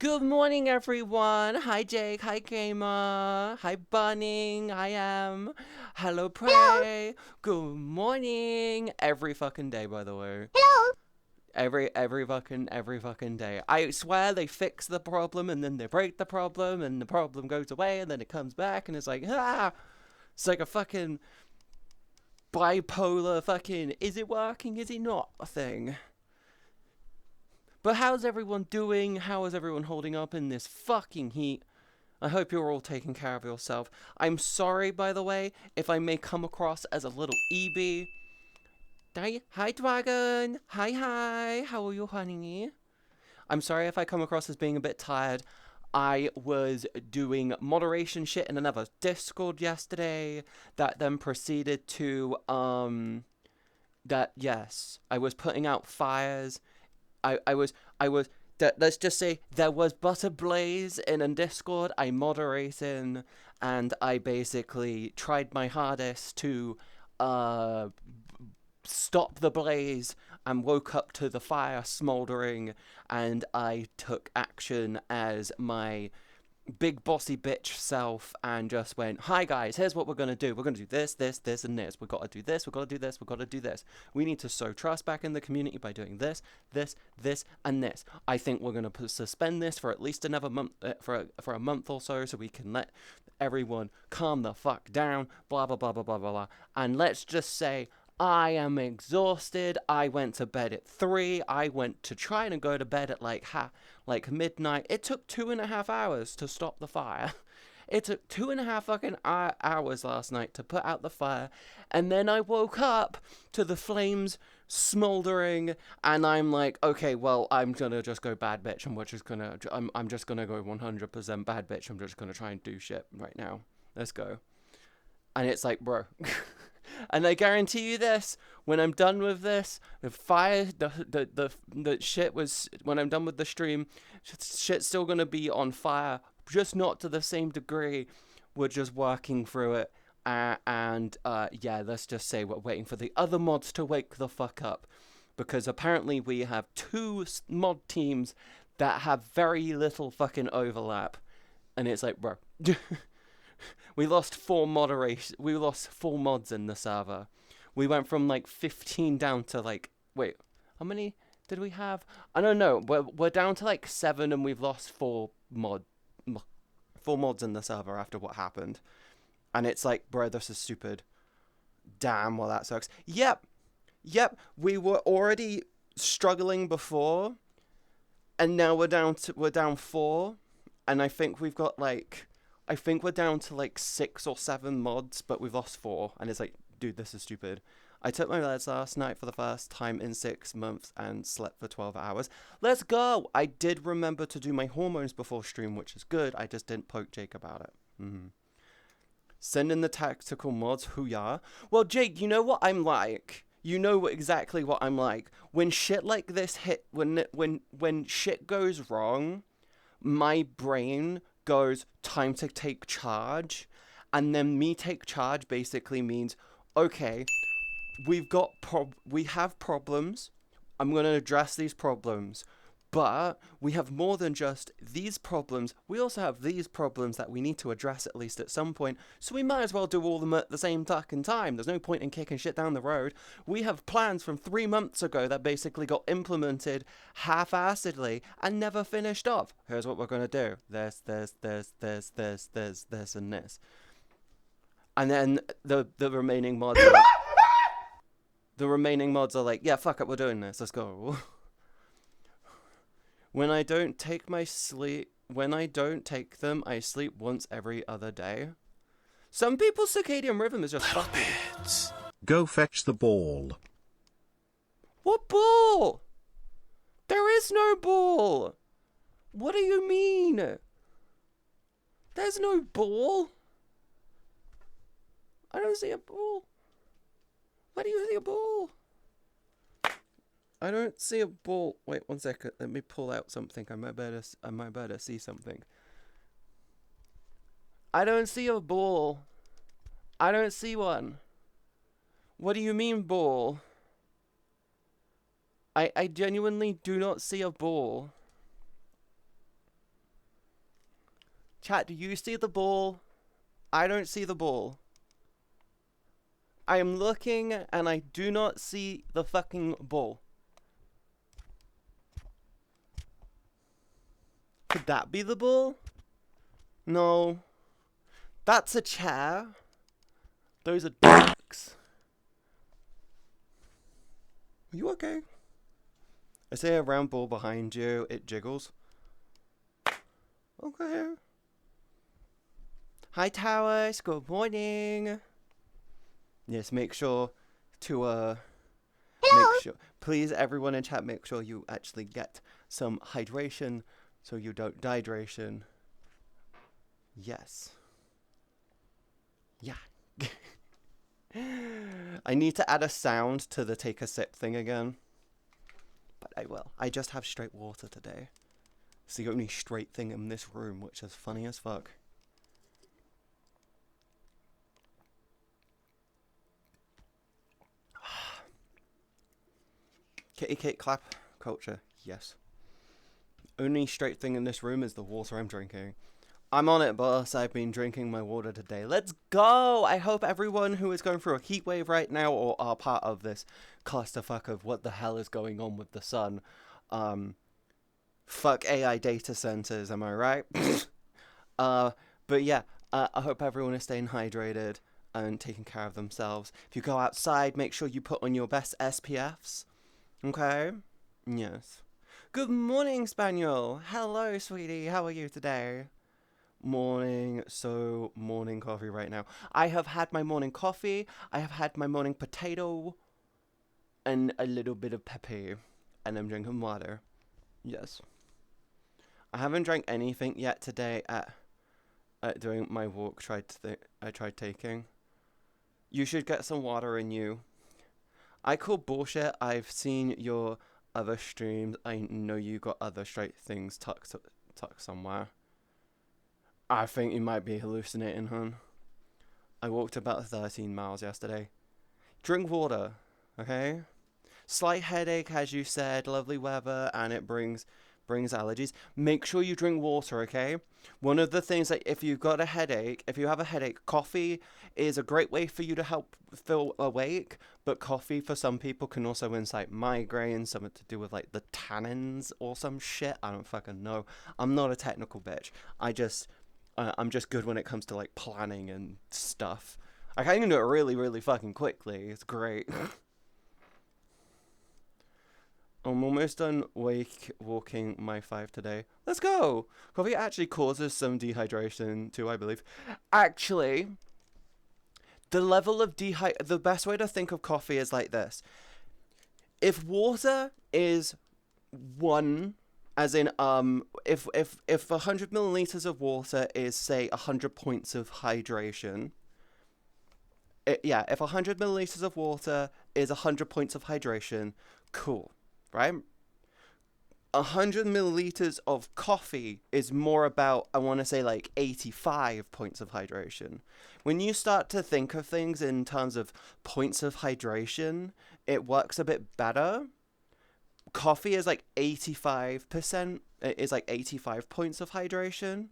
Good morning, everyone. Hi, Jake. Hi, Gamer. Hi, Bunning. I am. Hello, Hello, Prey. Good morning. Every fucking day, by the way. hello. Every fucking day. I swear they fix the problem and then they break the problem and the problem goes away and then it comes back and it's like, ah! It's like a fucking bipolar fucking, is it working, is it not a thing? But how's everyone doing? How is everyone holding up in this fucking heat? I hope you're all taking care of yourself. I'm sorry, by the way, if I may come across as a little EB. Hi, Dragon. Hi. How are you, honey? I'm sorry if I come across as being a bit tired. I was doing moderation shit in another Discord yesterday that then proceeded to, yes, I was putting out fires. I was let's just say there was but a blaze in a Discord I moderating, and I basically tried my hardest to uh stop the blaze and woke up to the fire smoldering, and I took action as my big bossy bitch self and just went, "Hi guys, here's what we're gonna do. We're gonna do this, and this. We've got to do this. We've got to do this. We've got to do this. We need to sow trust back in the community by doing this, and this. I think we're gonna suspend this for at least another month, for a month or so we can let everyone calm the fuck down. Blah blah blah blah blah blah blah. And let's just say." I am exhausted. I went to bed at 3. I went to try and go to bed at like midnight. It took 2.5 hours to stop the fire. It took 2.5 fucking hours last night to put out the fire, and then I woke up to the flames smoldering, and I'm like, okay, well, I'm gonna just go bad bitch, and I'm just gonna go 100% bad bitch. I'm just gonna try and do shit right now. Let's go. And it's like, bro. And I guarantee you this: when I'm done with this, the fire, the shit was. When I'm done with the stream, shit's still gonna be on fire, just not to the same degree. We're just working through it, yeah, let's just say we're waiting for the other mods to wake the fuck up, because apparently we have two mod teams that have very little fucking overlap, and it's like, bro. We lost 4 mods in the server. We went from like 15 down to like, wait, how many did we have? I don't know. We're down to like 7, and we've lost 4 mods in the server after what happened. And it's like, bro, this is stupid. Damn, well that sucks. Yep. We were already struggling before, and now we're down 4, and I think we're down to like 6 or 7 mods, but we've lost 4, and it's like, dude, this is stupid. I took my meds last night for the first time in 6 months and slept for 12 hours. Let's go! I did remember to do my hormones before stream, which is good. I just didn't poke Jake about it. Send in the tactical mods, hoo-yah. Well, Jake, you know what I'm like. You know exactly what I'm like. When shit like this when shit goes wrong, my brain goes, time to take charge. And then me take charge basically means, okay, we have problems. I'm going to address these problems. But we have more than just these problems. We also have these problems that we need to address at least at some point. So we might as well do all of them at the same fucking time. There's no point in kicking shit down the road. We have plans from 3 months ago that basically got implemented half-assedly and never finished off. Here's what we're gonna do: this, and this. And then the remaining mods are like, yeah, fuck it, we're doing this. Let's go. When I don't take them, I sleep once every other day. Some people's circadian rhythm is just fucking. Go fetch the ball. What ball? There is no ball. What do you mean? There's no ball. I don't see a ball. Where do you see a ball? I don't see a ball. Wait 1 second. Let me pull out something. I might better see something. I don't see a ball. I don't see one. What do you mean ball? I genuinely do not see a ball. Chat, do you see the ball? I don't see the ball. I am looking and I do not see the fucking ball. Could that be the ball? No. That's a chair. Those are ducks. Are you okay? I see a round ball behind you. It jiggles. Okay. Hi, Towers. Good morning. Yes, make sure to, make sure, please, everyone in chat, make sure you actually get some hydration so you don't dehydration. Yes. Yeah. I need to add a sound to the take a sip thing again. But I will. I just have straight water today. It's the only straight thing in this room, which is funny as fuck. Kitty Kate clap culture, yes. Only straight thing in this room is the water I'm drinking. I'm on it, boss. I've been drinking my water today. Let's go! I hope everyone who is going through a heat wave right now or are part of this clusterfuck of what the hell is going on with the sun. Fuck AI data centers, am I right? But yeah, I hope everyone is staying hydrated and taking care of themselves. If you go outside, make sure you put on your best SPFs. Okay? Yes. Good morning, Spaniel. Hello, sweetie. How are you today? Morning, so morning coffee right now. I have had my morning coffee. I have had my morning potato and a little bit of pepe. And I'm drinking water. Yes. I haven't drank anything yet today at during my walk I tried taking. You should get some water in you. I call bullshit. I've seen your other streams. I know you got other straight things tucked somewhere. I think you might be hallucinating, hon. I walked about 13 miles yesterday. Drink water, okay? Slight headache, as you said, lovely weather, and it brings allergies. Make sure you drink water, okay? One of the things that if you've got a headache, if you have a headache, coffee is a great way for you to help feel awake, but coffee for some people can also incite migraines, something to do with like the tannins or some shit. I don't fucking know. I'm not a technical bitch. I'm just good when it comes to like planning and stuff. I can do it really, really fucking quickly. It's great. I'm almost done walking my 5 today. Let's go! Coffee actually causes some dehydration too, I believe. Actually, the level of the best way to think of coffee is like this. If water is 1, as in, if 100 milliliters of water is, say, 100 points of hydration, if 100 milliliters of water is 100 points of hydration, cool. Right? 100 milliliters of coffee is more about, I want to say, like 85 points of hydration. When you start to think of things in terms of points of hydration, it works a bit better. Coffee is like 85%, is like 85 points of hydration.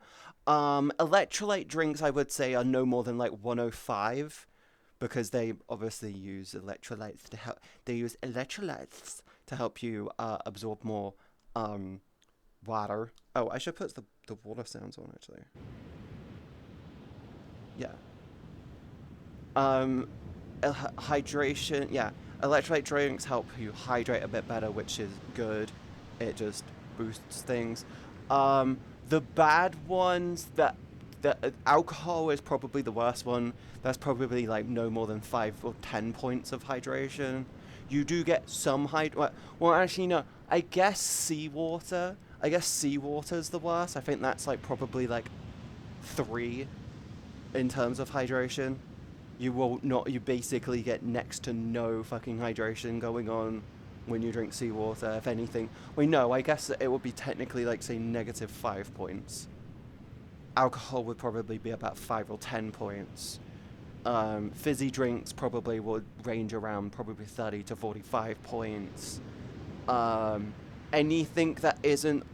Electrolyte drinks, I would say, are no more than like 105 because they obviously use electrolytes to help. They use electrolytes to help you absorb more water. Oh, I should put the water sounds on, actually. Yeah. Hydration, yeah. Electrolyte drinks help you hydrate a bit better, which is good. It just boosts things. The bad ones, that alcohol is probably the worst one. That's probably like no more than 5 or 10 points of hydration. You do get some well, actually, no. I guess seawater. I guess seawater's the worst. I think that's like probably like 3 in terms of hydration. You basically get next to no fucking hydration going on when you drink seawater. If anything, wait, no, I guess it would be technically like, say, negative 5 points. Alcohol would probably be about 5 or 10 points. Fizzy drinks probably would range around probably 30 to 45 points. Anything that isn't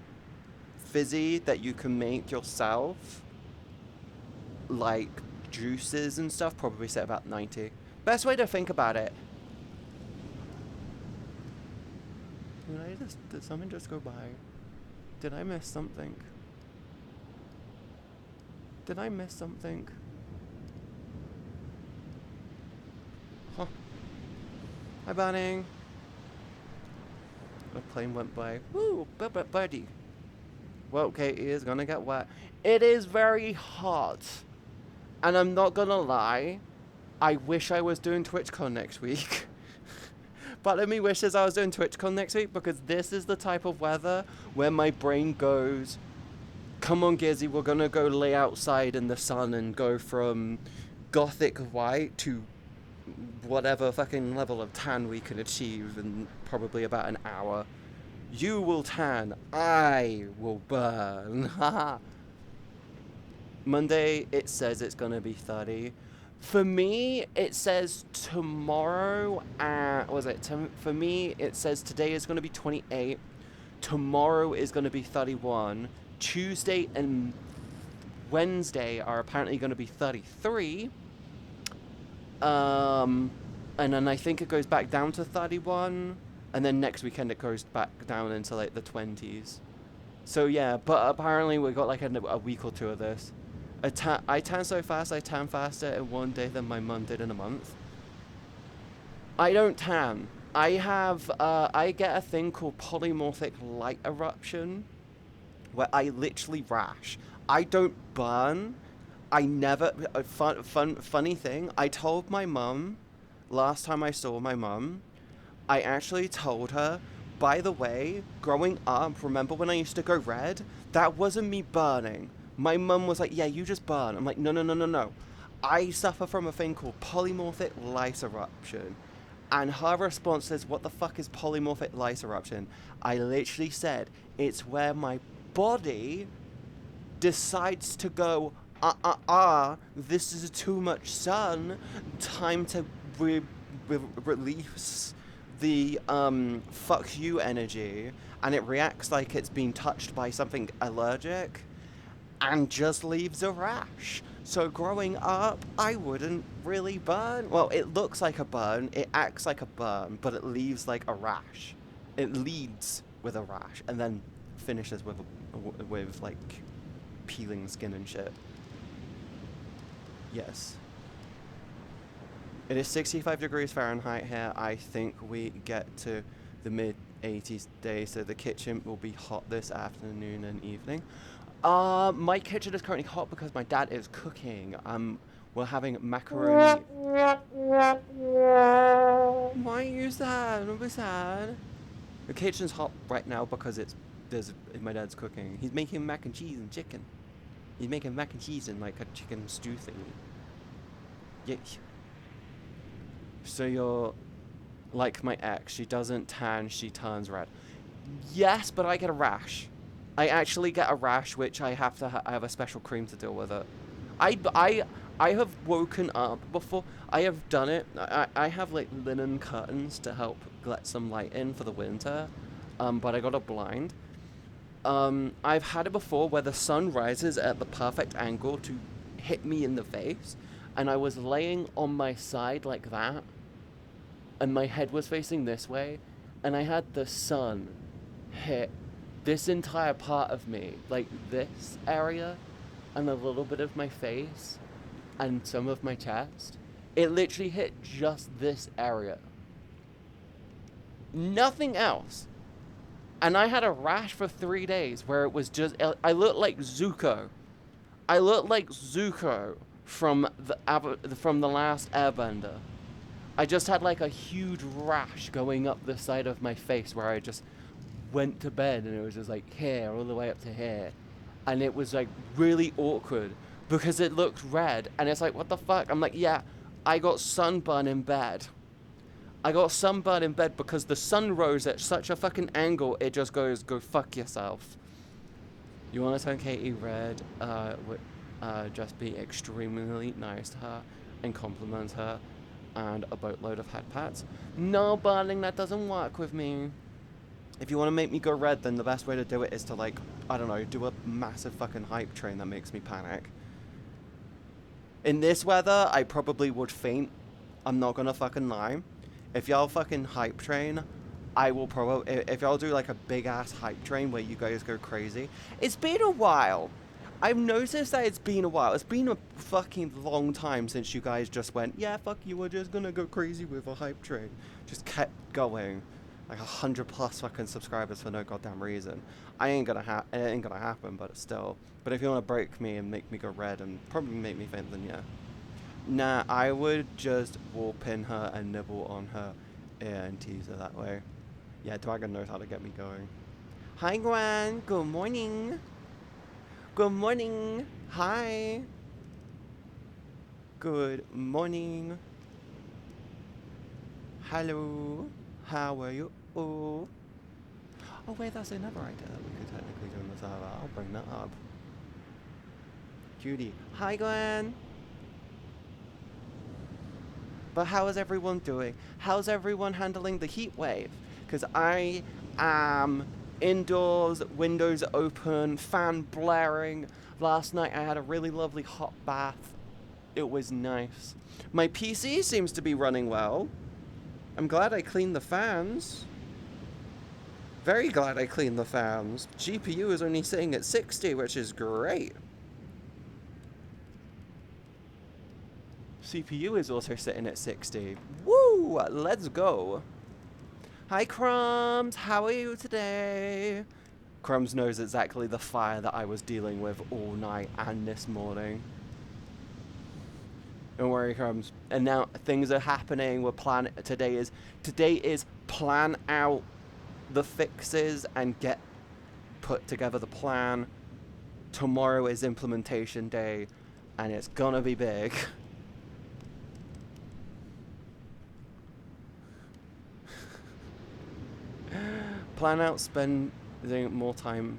fizzy that you can make yourself like juices and stuff, probably say about 90. Best way to think about it. Did something just go by? Did I miss something? Did I miss something? Huh. Hi, Banning. A plane went by. Woo, birdie. Well, Katie is gonna get wet. It is very hot. And I'm not gonna lie, I wish I was doing TwitchCon next week. Part of me wishes I was doing TwitchCon next week because this is the type of weather where my brain goes, come on, Gizzy, we're gonna go lay outside in the sun and go from gothic white to whatever fucking level of tan we can achieve in probably about an hour. You will tan, I will burn. Haha. Monday, it says it's gonna be 30. For me, it says tomorrow, for me, it says today is gonna be 28. Tomorrow is gonna be 31. Tuesday and Wednesday are apparently gonna be 33. And then I think it goes back down to 31. And then next weekend it goes back down into like the 20s. So yeah, but apparently we got like a week or two of this. I tan so fast, I tan faster in one day than my mum did in a month. I don't tan. I get a thing called polymorphic light eruption, where I literally rash. I don't burn. I never, funny thing, I told my mum, last time I saw my mum, I actually told her, by the way, growing up, remember when I used to go red? That wasn't me burning. My mum was like, yeah, you just burn. I'm like, no. I suffer from a thing called polymorphic light eruption. And her response is, what the fuck is polymorphic light eruption? I literally said, it's where my body decides to go, this is too much sun, time to release the fuck you energy, and it reacts like it's been touched by something allergic and just leaves a rash. So growing up, I wouldn't really burn. Well, it looks like a burn, it acts like a burn, but it leaves like a rash. It leads with a rash and then finishes with like peeling skin and shit. Yes. It is 65 degrees Fahrenheit here. I think we get to the mid-80s day, so the kitchen will be hot this afternoon and evening. My kitchen is currently hot because my dad is cooking. We're having macaroni. Why are you sad? Don't be sad. The kitchen's hot right now because my dad's cooking. He's making mac and cheese and chicken. He's making mac and cheese and like a chicken stew thingy. Yeah. So you're like my ex. She doesn't tan, she turns red. Yes, but I get a rash. I actually get a rash, which I have to I have a special cream to deal with it. I have woken up before. I have done it. I have like linen curtains to help let some light in for the winter. But I got a blind. I've had it before where the sun rises at the perfect angle to hit me in the face, and I was laying on my side like that, and my head was facing this way, and I had the sun hit this entire part of me, like this area, and a little bit of my face, and some of my chest. It literally hit just this area. Nothing else. And I had a rash for 3 days where it was just, I looked like Zuko. I looked like Zuko from the last Airbender. I just had like a huge rash going up the side of my face where I just went to bed, and it was just like here all the way up to here, and it was like really awkward because it looked red, and it's like, what the fuck? I'm like, yeah, I got sunburn in bed. I got sunburn in bed because the sun rose at such a fucking angle, it just goes, go fuck yourself. You want to turn Katie red? Just be extremely nice to her and compliment her and a boatload of head pats. No, darling, that doesn't work with me. If you want to make me go red, then the best way to do it is to, like, I don't know, do a massive fucking hype train that makes me panic. In this weather, I probably would faint. I'm not gonna fucking lie. If y'all fucking hype train, I will probably, if y'all do like a big ass hype train where you guys go crazy. It's been a while. I've noticed that it's been a while. It's been a fucking long time since you guys just went, yeah, fuck you, we're just gonna go crazy with a hype train. Just kept going. Like 100+ fucking subscribers for no goddamn reason. It ain't gonna happen, but still. But if you wanna break me and make me go red and probably make me faint, then yeah. Nah, I would just wall pin her and nibble on her ear and tease her that way. Yeah, Dragon knows how to get me going. Hi, Gwen. Good morning. Good morning. Hi. Good morning. Hello. How are you? Oh, wait, that's another idea that we could technically do in the server. I'll bring that up. Judy. Hi, Gwen. But how is everyone doing? How's everyone handling the heat wave? Because I am indoors, windows open, fan blaring. Last night I had a really lovely hot bath. It was nice. My PC seems to be running well. I'm glad I cleaned the fans. Very glad I cleaned the fans. GPU is only sitting at 60, which is great. CPU is also sitting at 60. Woo! Let's go. Hi, Crumbs. How are you today? Crumbs knows exactly the fire that I was dealing with all night and this morning. Don't worry, Crumbs. And now things are happening. We're planning. Today is plan out the fixes and get put together the plan. Tomorrow is implementation day, and it's gonna be big. Plan out spending more time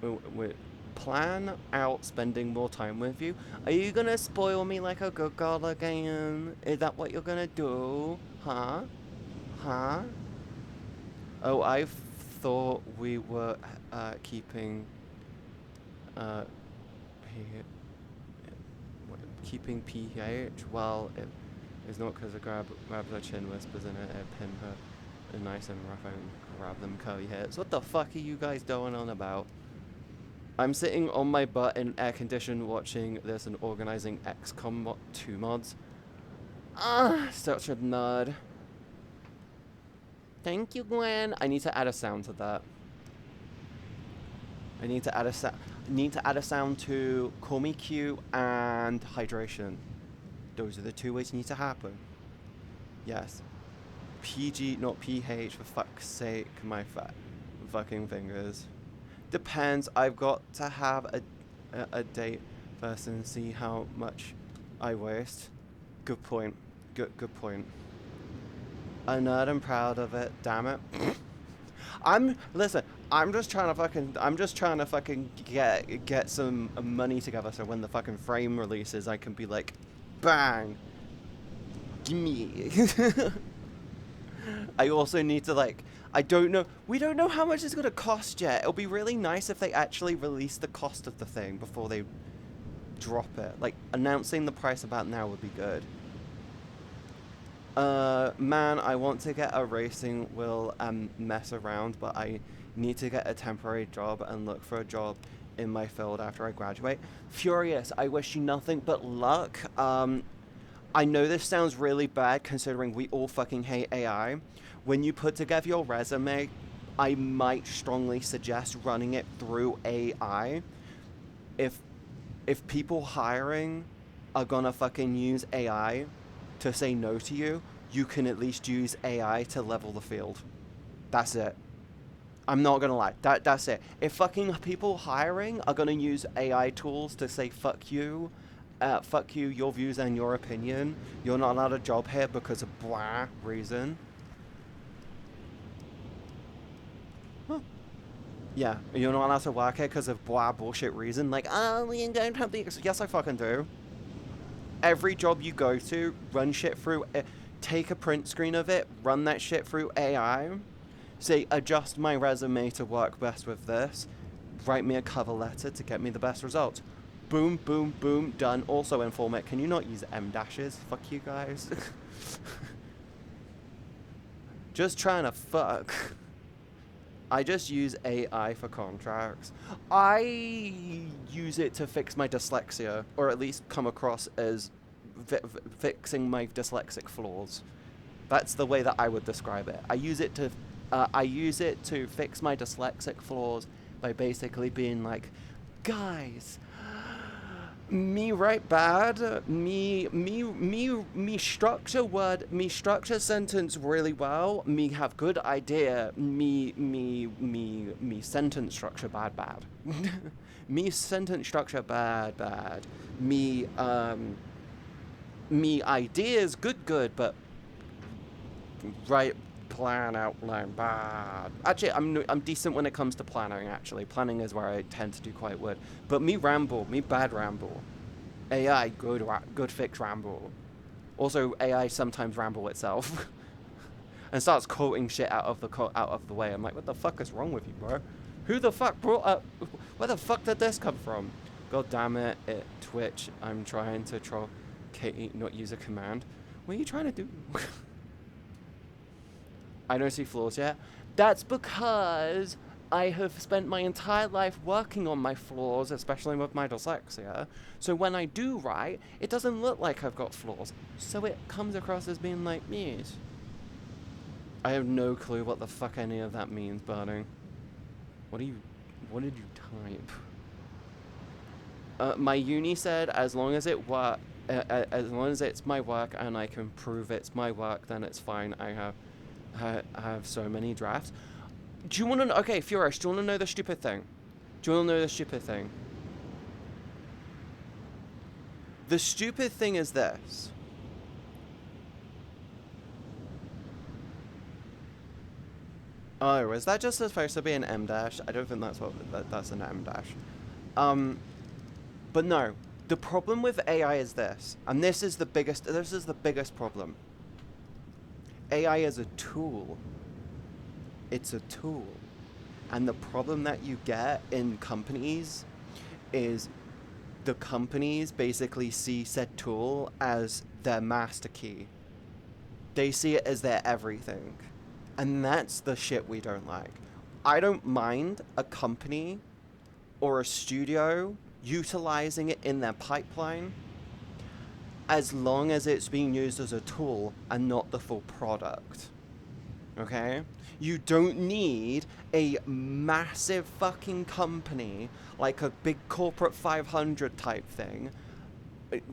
with. Plan out spending more time with you. Are you gonna spoil me like a good girl again? Is that what you're gonna do? Huh? Huh? Oh, I thought we were keeping keeping pH. Well, it's not because I grab her chin, whispers in it, pin her nice and rough and grab them curly hairs. What the fuck are you guys going on about? I'm sitting on my butt in air condition watching this and organizing XCOM 2 mods. Such a nerd. Thank you, Gwen. I need to add a sound to that. I need to add a sound to Call Me Cute and Hydration. Those are the two ways it needs to happen. Yes. PG, not PH, for fuck's sake, my fucking fingers. Depends. I've got to have a date first and see how much I waste. Good point. Good point. A nerd and proud of it. Damn it. Listen. I'm just trying to fucking get some money together so when the fucking frame releases, I can be like, bang. Gimme. I also need to like. I don't know. We don't know how much it's going to cost yet. It'll be really nice if they actually release the cost of the thing before they drop it. Like, announcing the price about now would be good. Man, I want to get a racing wheel and mess around, but I need to get a temporary job and look for a job in my field after I graduate. Furious, I wish you nothing but luck. I know this sounds really bad considering we all fucking hate AI. When you put together your resume, I might strongly suggest running it through AI. If people hiring are gonna fucking use AI to say no to you, you can at least use AI to level the field. That's it. I'm not gonna lie. That's it. If fucking people hiring are gonna use AI tools to say fuck you, your views and your opinion, you're not allowed a job here because of blah reason. Huh. Yeah, you're not allowed to work here because of blah bullshit reason. Like, oh, we don't have the... Yes, I fucking do. Every job you go to, run shit through... take a print screen of it, run that shit through AI. Say, adjust my resume to work best with this. Write me a cover letter to get me the best results. Boom, boom, boom, done. Also, Informit, can you not use M dashes? Fuck you guys. Just trying to fuck. I just use AI for contracts. I use it to fix my dyslexia, or at least come across as fixing my dyslexic flaws. That's the way that I would describe it. I use it to fix my dyslexic flaws by basically being like, guys, me write bad, me structure sentence really well, me have good idea, me sentence structure bad. Me sentence structure bad. Me ideas good, but right plan outline bad. Actually, I'm decent when it comes to planning. Actually, planning is where I tend to do quite good. But me bad ramble. AI good fix ramble. Also, AI sometimes ramble itself, and starts quoting shit out of the way. I'm like, what the fuck is wrong with you, bro? Who the fuck brought up? Where the fuck did this come from? God damn it, Twitch. I'm trying to troll Katie, not use a command. What are you trying to do? I don't see flaws yet. That's because I have spent my entire life working on my flaws, especially with my dyslexia. So when I do write, it doesn't look like I've got flaws. So it comes across as being like, yes. I have no clue what the fuck any of that means, Birding. What did you type? My uni said as long as as long as it's my work and I can prove it's my work, then it's fine. I have so many drafts. Do you want to know? Okay, Furious, do you want to know the stupid thing? The stupid thing is this. Oh, is that just supposed to be an M dash? I don't think that's that's an M dash. But no, the problem with AI is this, and this is the biggest problem. AI is a tool. It's a tool. And the problem that you get in companies is the companies basically see said tool as their master key. They see it as their everything. And that's the shit we don't like. I don't mind a company or a studio utilizing it in their pipeline as long as it's being used as a tool and not the full product. Okay? You don't need a massive fucking company like a big corporate 500 type thing.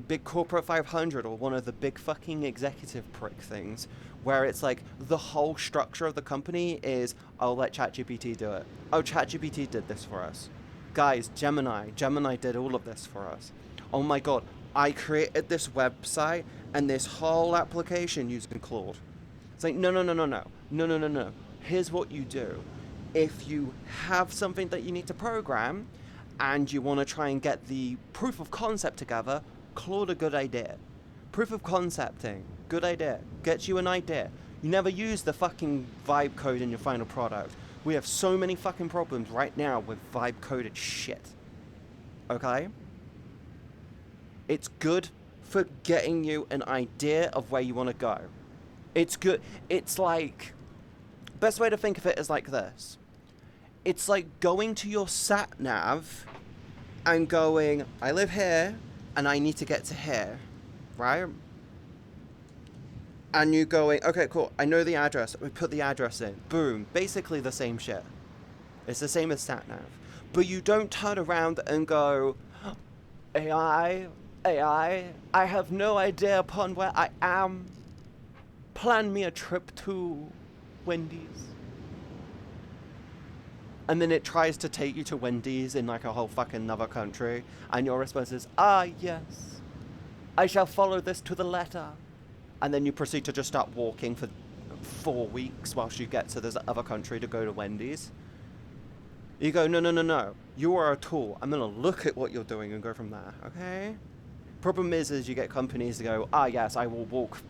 Big corporate 500 or one of the big fucking executive prick things where it's like the whole structure of the company is, I'll let ChatGPT do it. Oh, ChatGPT did this for us. Guys, Gemini did all of this for us. Oh my god, I created this website and this whole application using Claude. It's like, no. Here's what you do. If you have something that you need to program and you want to try and get the proof of concept together, Claude a good idea. Proof of concepting, good idea. Gets you an idea. You never use the fucking vibe code in your final product. We have so many fucking problems right now with vibe coded shit. Okay? It's good for getting you an idea of where you want to go. It's good. It's like, best way to think of it is like this. It's like going to your sat nav and going, I live here and I need to get to here, right? And you going, okay, cool, I know the address. We put the address in. Boom. Basically the same shit. It's the same as sat nav. But you don't turn around and go, AI, I have no idea upon where I am. Plan me a trip to Wendy's. And then it tries to take you to Wendy's in like a whole fucking another country. And your response is, yes. I shall follow this to the letter. And then you proceed to just start walking for 4 weeks whilst you get to this other country to go to Wendy's. You go, no. You are a tool. I'm going to look at what you're doing and go from there, okay? Problem is you get companies to go, yes, I will walk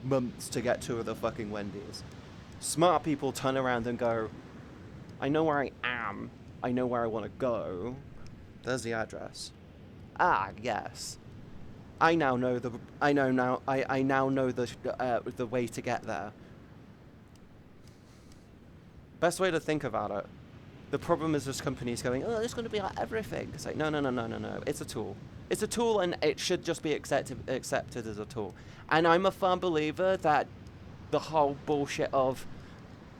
months to get to the fucking Wendy's. Smart people turn around and go, I know where I am. I know where I want to go. There's the address. Ah, yes. I now know the I now know the way to get there. Best way to think about it. The problem is just companies going, oh, it's going to be like everything. It's like, no, no, no, no, no, no. It's a tool. It's a tool, and it should just be accepted as a tool. And I'm a firm believer that the whole bullshit of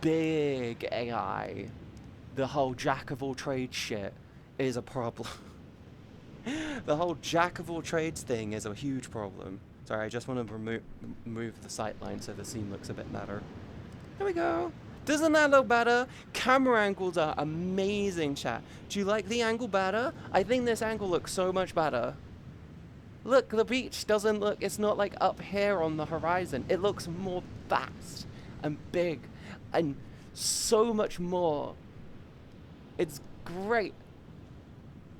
big AI, the whole jack of all trades shit, is a problem. The whole jack of all trades thing is a huge problem. Sorry, I just want to move the sightline so the scene looks a bit better. There we go. Doesn't that look better? Camera angles are amazing, chat. Do you like the angle better? I think this angle looks so much better. Look, the beach doesn't look, it's not like up here on the horizon. It looks more vast and big and so much more. It's great.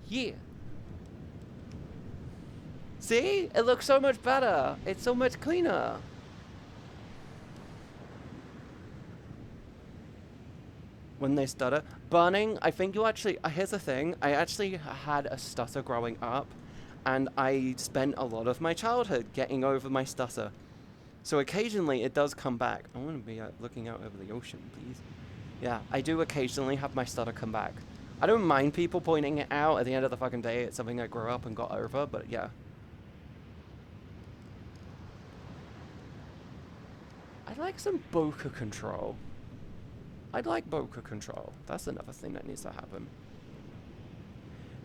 Yeah. See? It looks so much better. It's so much cleaner. When they stutter. Burning, I think you actually, here's the thing, I actually had a stutter growing up, and I spent a lot of my childhood getting over my stutter. So occasionally it does come back. I want to be looking out over the ocean, please. Yeah, I do occasionally have my stutter come back. I don't mind people pointing it out. At the end of the fucking day, it's something I grew up and got over, but yeah. I'd like some bokeh control. I'd like bokeh control. That's another thing that needs to happen.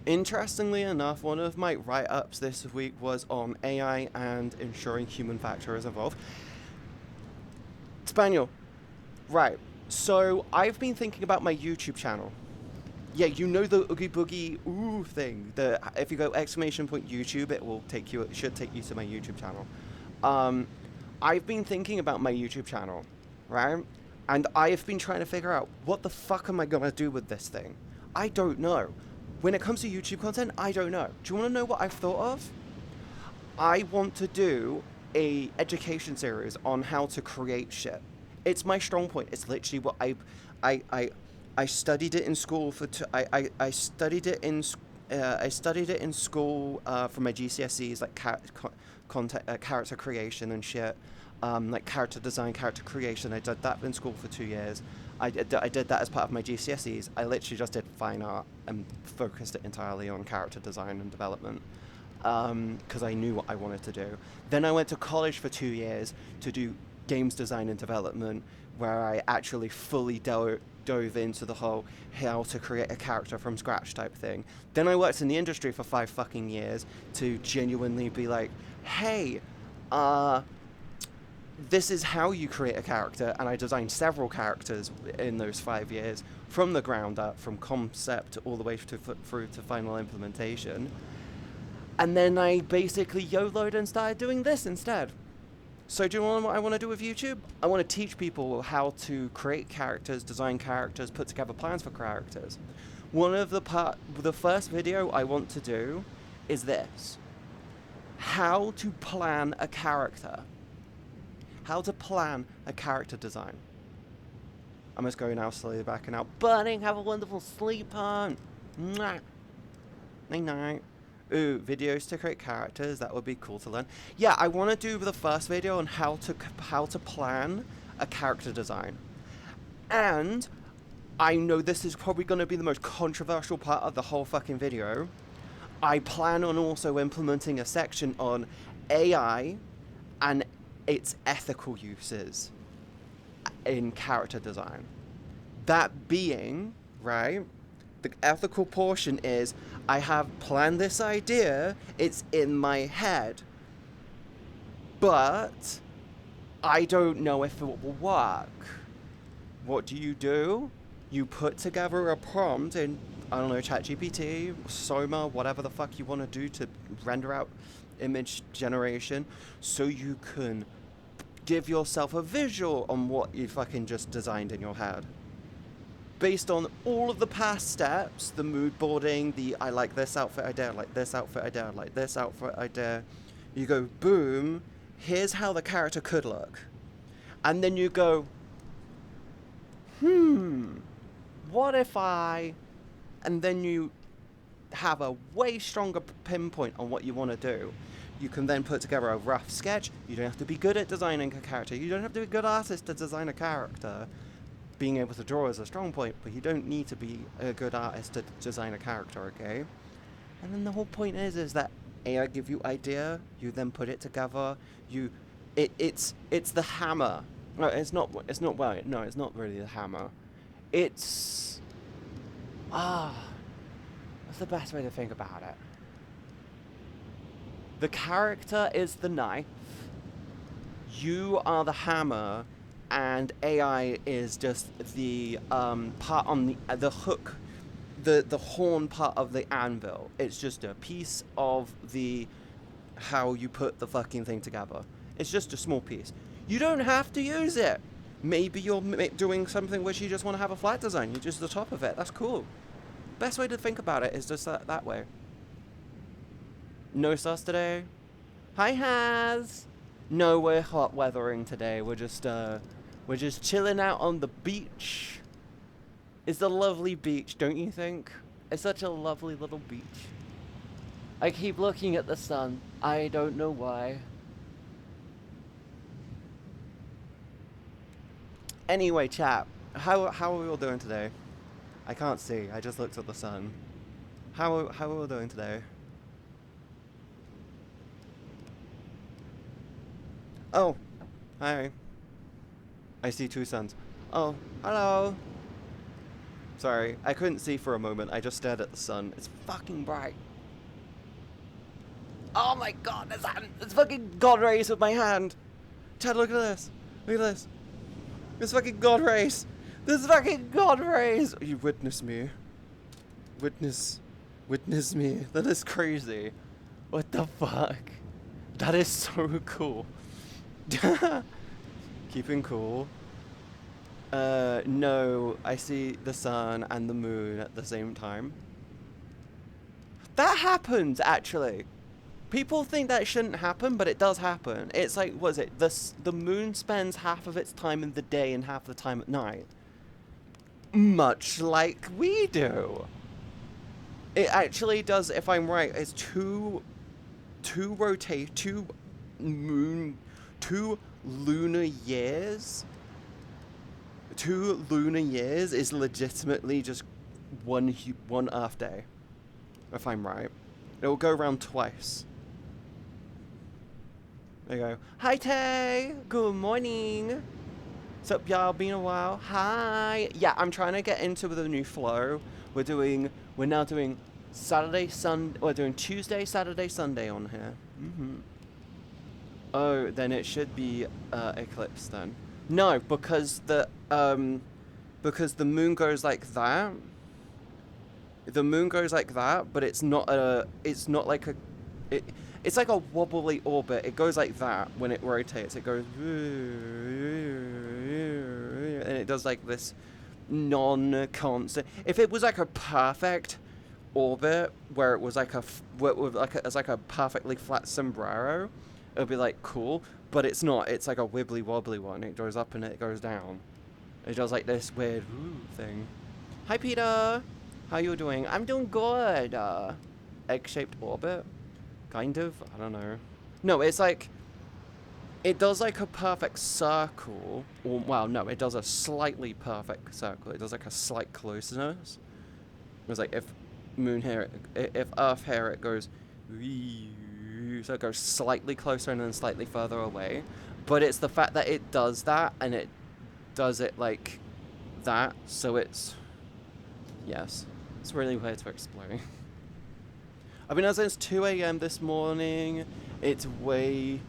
Interestingly enough, one of my write-ups this week was on AI and ensuring human factor is involved. Spaniel. Right. So, I've been thinking about my YouTube channel. Yeah, you know the Oogie Boogie ooh thing. If you go !YouTube, it should take you to my YouTube channel. I've been thinking about my YouTube channel, right? And I've been trying to figure out, what the fuck am I gonna do with this thing? I don't know. When it comes to YouTube content, I don't know. Do you want to know what I've thought of? I want to do a education series on how to create shit. It's my strong point. It's literally what I studied it in school for. I studied it in school for my GCSEs, like character creation and shit. Like character design, character creation. I did that in school for 2 years. I did that as part of my GCSEs. I literally just did fine art and focused it entirely on character design and development because I knew what I wanted to do. Then I went to college for 2 years to do games design and development, where I actually fully dove into the whole how to create a character from scratch type thing. Then I worked in the industry for 5 fucking years to genuinely be like, hey, this is how you create a character, and I designed several characters in those 5 years from the ground up, from concept all the way through to final implementation. And then I basically YOLO'd and started doing this instead. So do you know what I want to do with YouTube? I want to teach people how to create characters, design characters, put together plans for characters. The first video I want to do is this. How to plan a character. How to plan a character design. I must go now, slowly backing out. Burning, have a wonderful sleep on. Mwah. Night night. Ooh, videos to create characters. That would be cool to learn. Yeah, I want to do the first video on how to plan a character design. And I know this is probably going to be the most controversial part of the whole fucking video. I plan on also implementing a section on AI and its ethical uses in character design. That being, right, the ethical portion is, I have planned this idea, it's in my head, but I don't know if it will work. What do? You put together a prompt in, I don't know, ChatGPT, Soma, whatever the fuck you want to do to render out image generation, so you can give yourself a visual on what you fucking just designed in your head. Based on all of the past steps, the mood boarding, the I like this outfit idea, I like this outfit idea, I like this outfit idea, you go, boom, here's how the character could look. And then you go, what if I... And then you have a way stronger pinpoint on what you want to do, you can then put together a rough sketch. You don't have to be good at designing a character. You don't have to be a good artist to design a character. Being able to draw is a strong point, but you don't need to be a good artist to design a character, okay? And then the whole point is that AI give you idea, you then put it together. It's the hammer. No, it's not really the hammer. It's what's the best way to think about it? The character is the knife. You are the hammer, and AI is just the part on the hook, the horn part of the anvil. It's just a piece of the how you put the fucking thing together. It's just a small piece. You don't have to use it. Maybe you're doing something which you just want to have a flat design. You just the top of it. That's cool. Best way to think about it is just that way. No sauce today. Hi, Haz. No, we're hot weathering today. We're just chilling out on the beach. It's a lovely beach, don't you think? It's such a lovely little beach. I keep looking at the sun. I don't know why. Anyway, chat. How are we all doing today? I can't see. I just looked at the sun. How are we all doing today? Oh, hi. I see two suns. Oh, hello. Sorry, I couldn't see for a moment. I just stared at the sun. It's fucking bright. Oh my god, it's fucking God rays with my hand. Chad, look at this. Look at this. It's fucking God rays. This fucking God rays. You witness me. Witness me. That is crazy. What the fuck? That is so cool. Keeping cool. No, I see the sun and the moon at the same time. That happens, actually. People think that shouldn't happen, but it does happen. It's like, what is it? The moon spends half of its time in the day and half the time at night. Much like we do. It actually does, if I'm right, it's two lunar years. 2 lunar years is legitimately just one Earth day, if I'm right. It will go around twice. There you go. Hi, Tay! Good morning! What's up, y'all? Been a while. Hi! Yeah, I'm trying to get into the new flow. We're now doing we're doing Tuesday, Saturday, Sunday on here. Oh, then it should be eclipse then. No, because the moon goes like that. The moon goes like that, but it's not like a it's like a wobbly orbit. It goes like that when it rotates. It goes and it does like this non-constant. If it was like a perfect orbit where it was like it's like a perfectly flat sombrero, it would be like cool. But it's not. It's like a wibbly wobbly one. It goes up and it goes down. It does like this weird thing. Hi, Peter. How you doing? I'm doing good. Egg-shaped orbit, kind of. I don't know. No, it's like it does like a perfect circle. Or well, no, it does a slightly perfect circle. It does like a slight closeness. It's like if Earth here, it goes. So it goes slightly closer and then slightly further away. But it's the fact that it does that, and it does it like that, so it's... Yes. It's really weird to explain. I've been out since 2 a.m. this morning. It's way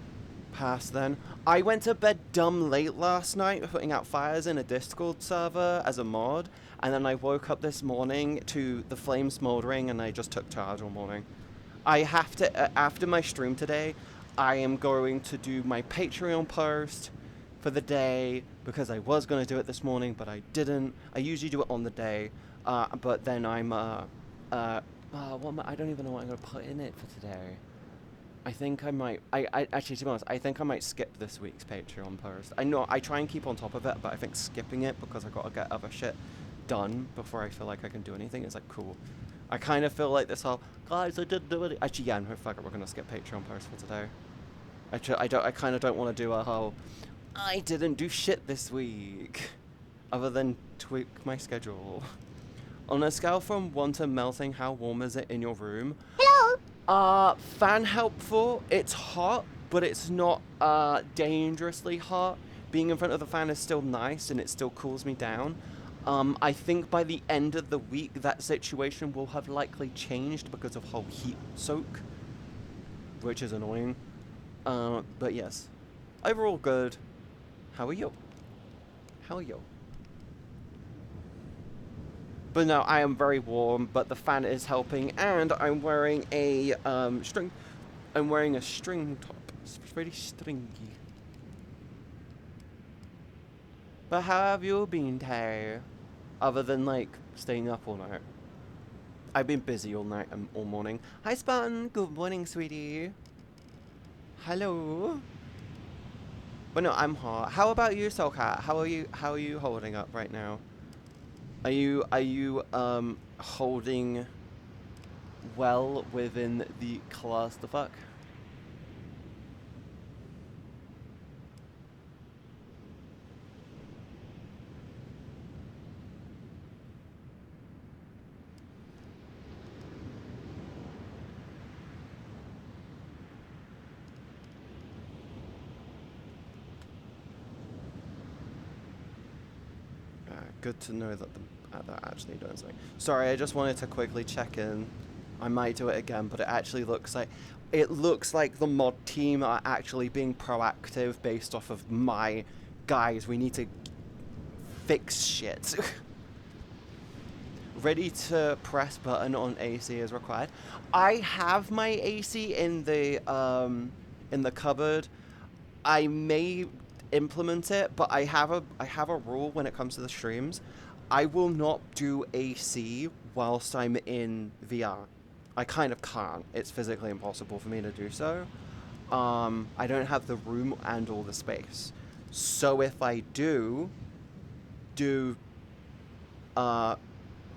past then. I went to bed dumb late last night putting out fires in a Discord server as a mod, and then I woke up this morning to the flames smoldering, and I just took charge all morning. I have to, after my stream today, I am going to do my Patreon post for the day, because I was going to do it this morning, but I didn't. I usually do it on the day, but then I don't even know what I'm going to put in it for today. I think I might, actually, to be honest, I think I might skip this week's Patreon post. I know, I try and keep on top of it, but I think skipping it, because I've got to get other shit done before I feel like I can do anything, is like cool. I kind of feel like this whole, guys, I didn't do it. Actually, yeah, no, fuck it, we're gonna skip Patreon post for today. I kind of don't want to do a whole, I didn't do shit this week, other than tweak my schedule. On a scale from 1 to melting, how warm is it in your room? Hello! Fan helpful. It's hot, but it's not dangerously hot. Being in front of the fan is still nice, and it still cools me down. I think by the end of the week, that situation will have likely changed because of whole heat soak, which is annoying. But yes, overall good. How are you? How are you? But no, I am very warm, but the fan is helping, and I'm wearing a string. I'm wearing a string top. It's very stringy. But how have you been, Tay? Other than like staying up all night. I've been busy all night and all morning. Hi, Spartan. Good morning, sweetie. Hello. But no, I'm hot. How about you, Soulcat? How are you holding up right now? Are you holding well within the clusterfuck? Good to know that they're actually doing something. Sorry, I just wanted to quickly check in. I might do it again, but it looks like the mod team are actually being proactive based off of my guys. We need to fix shit. Ready to press button on AC as required. I have my AC in the cupboard. I may implement it, but I have a rule when it comes to the streams. I will not do AC whilst I'm in VR. I kind of can't. It's physically impossible for me to do so. I don't have the room and all the space. So if I do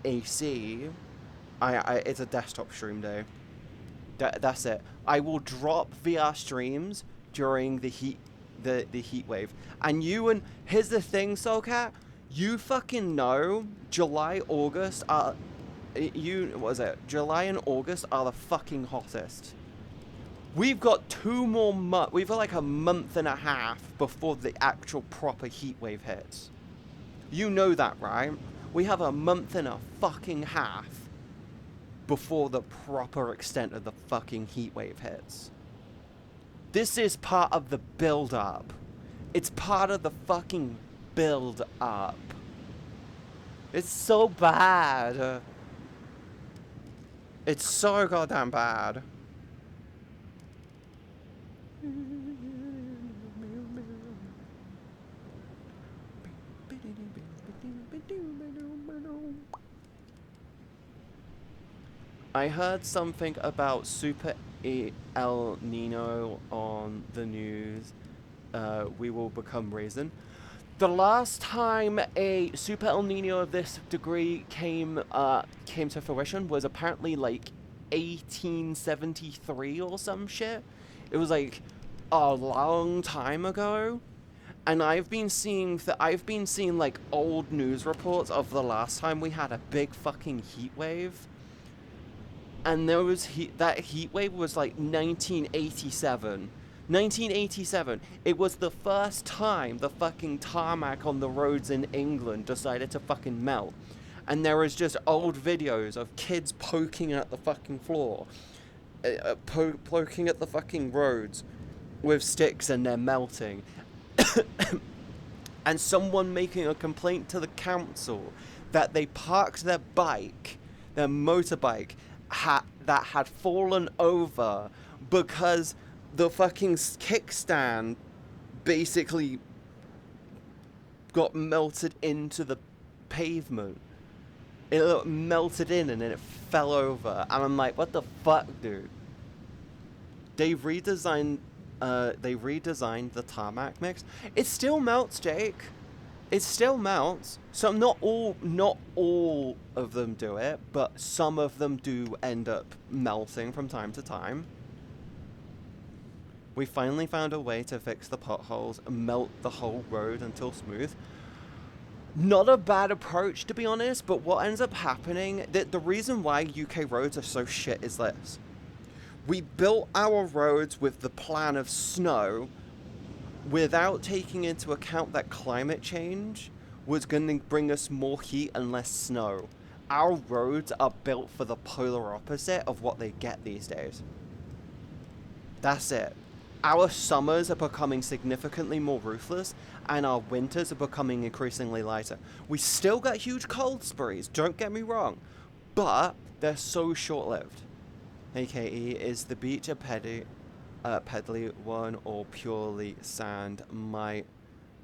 AC, it's a desktop stream day. That's it. I will drop VR streams during the heat wave. And here's the thing, Soulcat, you fucking know July, August are July and August are the fucking hottest. We've got 2 more months. We've got like a month and a half before the actual proper heat wave hits. You know that, right? We have a month and a fucking half before the proper extent of the fucking heat wave hits. This is part of the build-up. It's part of the fucking build-up. It's so bad. It's so goddamn bad. I heard something about Super El Nino on the news. We will become raisin. The last time a Super El Nino of this degree came to fruition was apparently like 1873 or some shit. It was like a long time ago. And I've been seeing like old news reports of the last time we had a big fucking heat wave. And there was that heat wave was like 1987. 1987. It was the first time the fucking tarmac on the roads in England decided to fucking melt. And there was just old videos of kids poking at the fucking floor. Poking at the fucking roads with sticks and they're melting. And someone making a complaint to the council that they parked their motorbike, that had fallen over because the fucking kickstand basically got melted into the pavement. It melted in and then it fell over. And I'm like, what the fuck, dude? They redesigned the tarmac mix. It still melts, Jake. It still melts. So not all of them do it, but some of them do end up melting from time to time. We finally found a way to fix the potholes and melt the whole road until smooth. Not a bad approach, to be honest, but what ends up happening, the reason why UK roads are so shit is this. We built our roads with the plan of snow without taking into account that climate change was going to bring us more heat and less snow. Our roads are built for the polar opposite of what they get these days. That's it. Our summers are becoming significantly more ruthless, and our winters are becoming increasingly lighter. We still get huge cold sprees, don't get me wrong, but they're so short-lived. AKE, is the beach a peddly one or purely sand? Might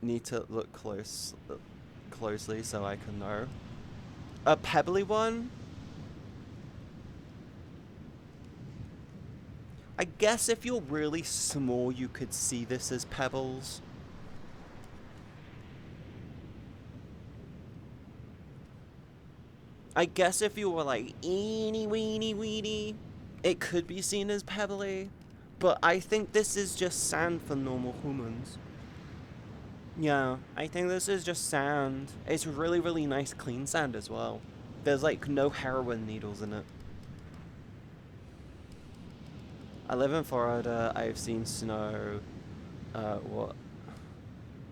need to look closely so I can know. A pebbly one? I guess if you're really small, you could see this as pebbles. I guess if you were like eeny weeny weeny, it could be seen as pebbly. But I think this is just sand for normal humans. Yeah, I think this is just sand. It's really, really nice clean sand as well. There's like no heroin needles in it. I live in Florida. I've seen snow.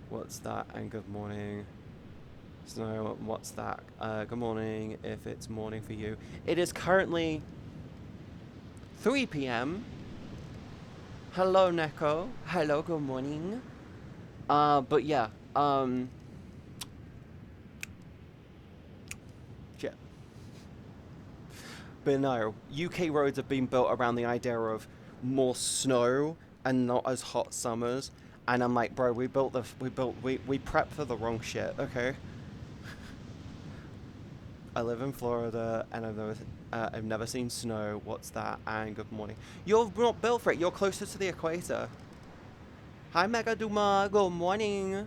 What's that? And good morning. Snow, what's that? Good morning, if it's morning for you. It is currently 3 p.m. Hello, Neko. Hello, good morning. But yeah, shit. But no, UK roads have been built around the idea of more snow and not as hot summers. And I'm like, bro, we prepped for the wrong shit, okay? I live in Florida and I've never seen snow. What's that? And good morning. You're not built for it. You're closer to the equator. Hi, Mega Duma. Good morning.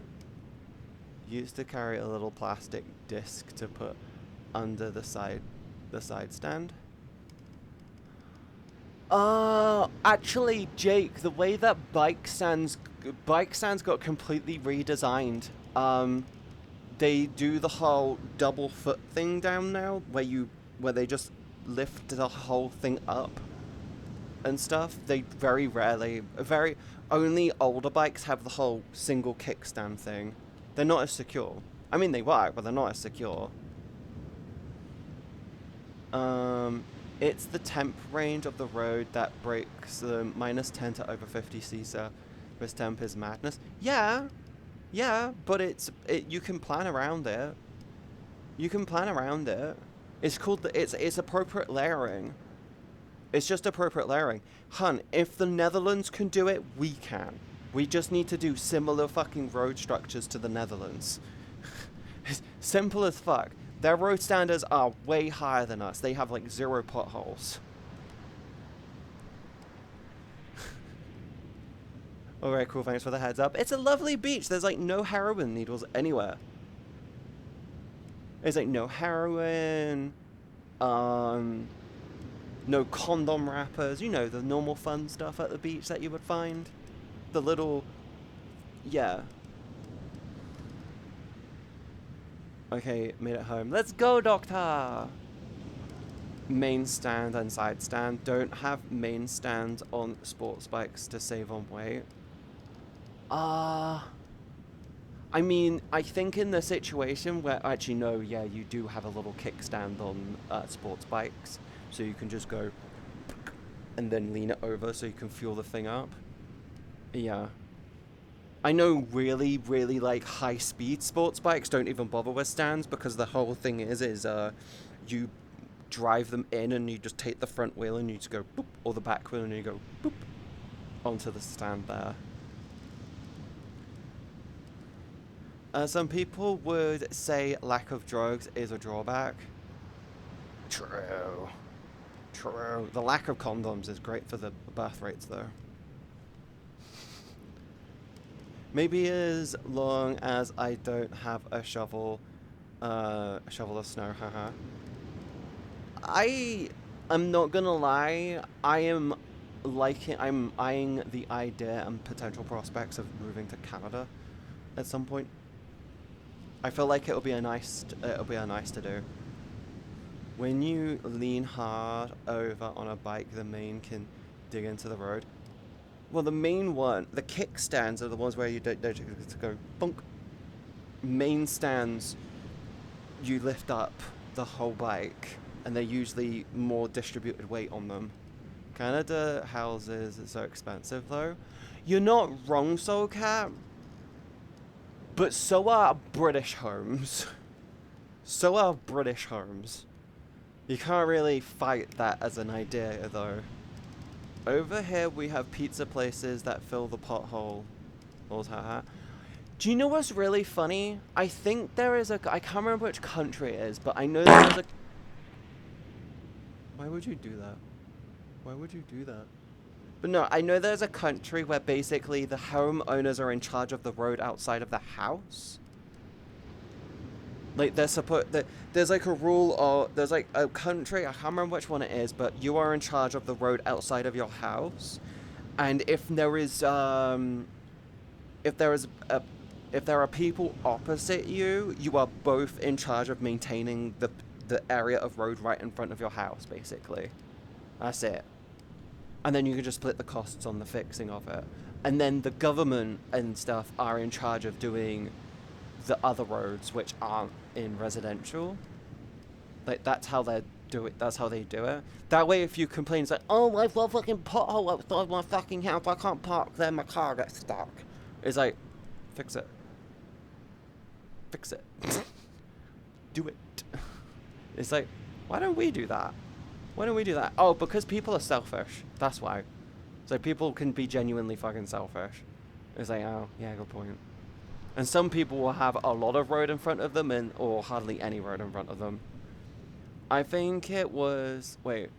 Used to carry a little plastic disc to put under the side stand. Actually, Jake, the way that bike stands got completely redesigned. They do the whole double foot thing down now, where they just lift the whole thing up and stuff. They very rarely, only older bikes have the whole single kickstand thing. They're not as secure. I mean, they work, but they're not as secure. It's the temp range of the road that breaks the -10 to over 50 CISA. This temp is madness. Yeah, but you can plan around it. You can plan around it. It's called it's appropriate layering. It's just appropriate layering. Hun, if the Netherlands can do it, we can. We just need to do similar fucking road structures to the Netherlands. It's simple as fuck. Their road standards are way higher than us. They have like 0 potholes. Alright, cool, thanks for the heads up. It's a lovely beach. There's like no heroin needles anywhere. There's like no heroin, no condom wrappers, you know, the normal fun stuff at the beach that you would find. The little, yeah. Okay, made it home. Let's go, doctor! Main stand and side stand. Don't have main stand on sports bikes to save on weight. I mean, I think in the situation where, actually no, yeah, you do have a little kickstand on sports bikes, so you can just go and then lean it over so you can fuel the thing up. Yeah. I know really, really like high-speed sports bikes don't even bother with stands because the whole thing is you drive them in and you just take the front wheel and you just go boop, or the back wheel and you go boop onto the stand there. Some people would say lack of drugs is a drawback. True. True. The lack of condoms is great for the birth rates, though. Maybe as long as I don't have a shovel of snow, haha. I am not gonna lie, I'm eyeing the idea and potential prospects of moving to Canada at some point. I feel like it'll be a nice to do. When you lean hard over on a bike, the main can dig into the road. Well, the main one, the kickstands are the ones where you don't go bonk. Main stands, you lift up the whole bike, and they're usually more distributed weight on them. Canada houses are so expensive though. You're not wrong, Soulcat, but so are British homes. So are British homes. You can't really fight that as an idea though. Over here we have pizza places that fill the pothole. Do you know what's really funny? I think there is I can't remember which country it is, but I know there is a... Why would you do that? Why would you do that? But no, I know there's a country where basically the homeowners are in charge of the road outside of the house. Like, there's like a rule, or there's like a country, I can't remember which one it is, but you are in charge of the road outside of your house. And if there are people opposite you, you are both in charge of maintaining the area of road right in front of your house, basically. That's it. And then you can just split the costs on the fixing of it. And then the government and stuff are in charge of doing the other roads which aren't in residential. Like, that's how they do it. That's how they do it. That way, if you complain, it's like, oh, I've got a fucking pothole outside my fucking house, I can't park there, my car gets stuck. It's like, fix it. Fix it. Do it. It's like, why don't we do that? Why don't we do that? Oh, because people are selfish. That's why. So people can be genuinely fucking selfish. It's like, oh, yeah, good point. And some people will have a lot of road in front of them or hardly any road in front of them. I think it was... Wait.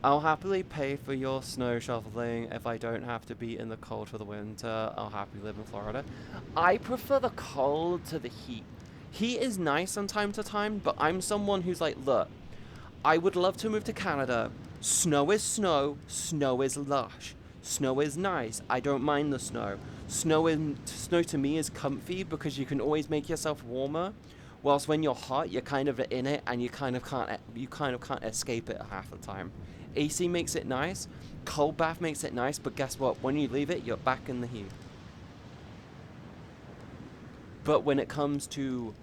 I'll happily pay for your snow shoveling if I don't have to be in the cold for the winter. I'll happily live in Florida. I prefer the cold to the heat. Heat is nice from time to time, but I'm someone who's like, look, I would love to move to Canada. Snow is snow. Snow is lush. Snow is nice. I don't mind the snow. Snow to me is comfy because you can always make yourself warmer. Whilst when you're hot, you're kind of in it and you kind of can't escape it half the time. AC makes it nice. Cold bath makes it nice, but guess what? When you leave it, you're back in the heat. But when it comes to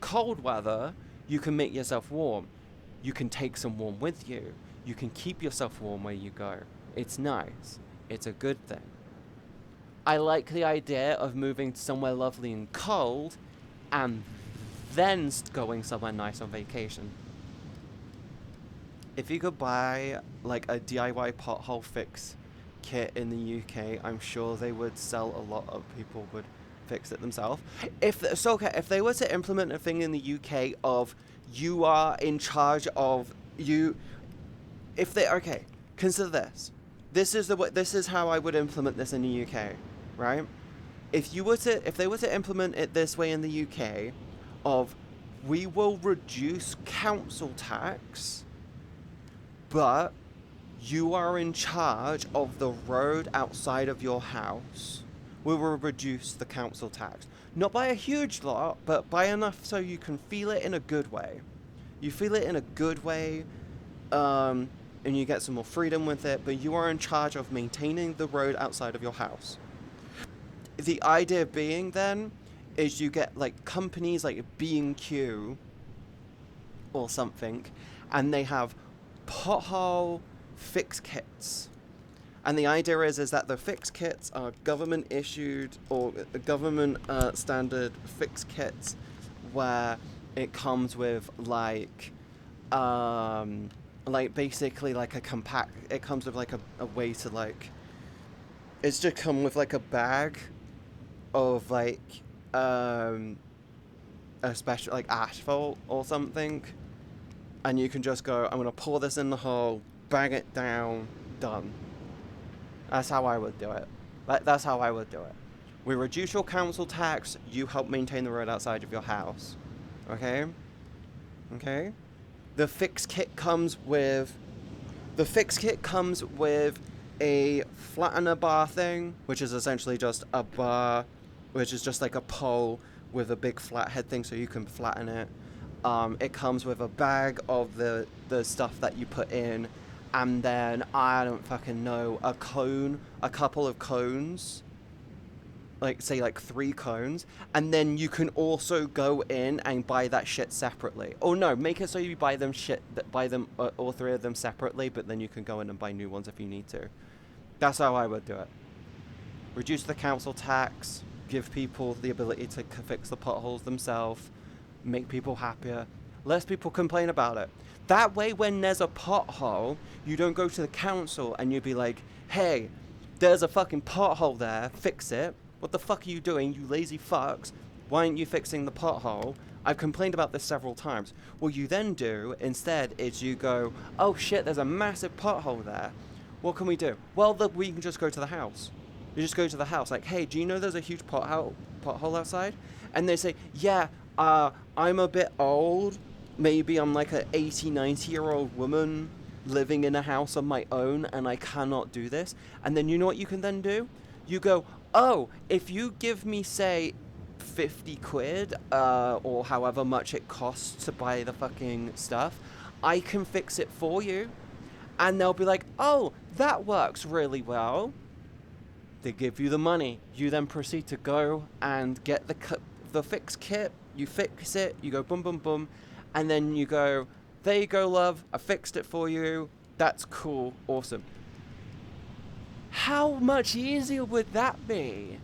cold weather, you can make yourself warm. You can take some warm with you. You can keep yourself warm where you go. It's nice. It's a good thing. I like the idea of moving somewhere lovely and cold and then going somewhere nice on vacation. If you could buy like a DIY pothole fix kit in the UK, I'm sure they would sell a lot of people would fix it themselves. If they were to implement a thing in the UK of you are in charge of consider this. This is how I would implement this in the UK, right? If they were to implement it this way in the UK, of we will reduce council tax, but you are in charge of the road outside of your house. We will reduce the council tax. Not by a huge lot, but by enough so you can feel it in a good way. You feel it in a good way, and you get some more freedom with it, but you are in charge of maintaining the road outside of your house. The idea being then is you get like companies like B&Q or something, and they have pothole fix kits. And the idea is that the fix kits are government issued or government standard fix kits where it comes with like basically like a compact, it comes with like a way to like, it's just come with like a bag of like a special like asphalt or something, and you can just go, I'm gonna pour this in the hole, bang it down, done. That's how I would do it. That's how I would do it. We reduce your council tax, you help maintain the road outside of your house. Okay? Okay? The fix kit comes with a flattener bar thing, which is essentially just a bar, which is just like a pole with a big flathead thing so you can flatten it. It comes with a bag of the stuff that you put in, and then, I don't fucking know, a couple of cones, like, say, like 3 cones, and then you can also go in and buy that shit separately. Or no, make it so you buy them all 3 of them separately, but then you can go in and buy new ones if you need to. That's how I would do it. Reduce the council tax, give people the ability to fix the potholes themselves, make people happier, less people complain about it. That way, when there's a pothole, you don't go to the council and you be like, hey, there's a fucking pothole there, fix it. What the fuck are you doing, you lazy fucks? Why aren't you fixing the pothole? I've complained about this several times. What you then do instead is you go, oh shit, there's a massive pothole there. What can we do? Well, we can just go to the house. You just go to the house, like, hey, do you know there's a huge pothole outside? And they say, yeah, I'm a bit old. Maybe I'm like an 80, 90-year-old woman living in a house on my own, and I cannot do this. And then you know what you can then do? You go, oh, if you give me, say, 50 quid, or however much it costs to buy the fucking stuff, I can fix it for you. And they'll be like, oh, that works really well. They give you the money. You then proceed to go and get the fix kit. You fix it. You go boom, boom, boom. And then you go, there you go, love. I fixed it for you. That's cool. Awesome. How much easier would that be?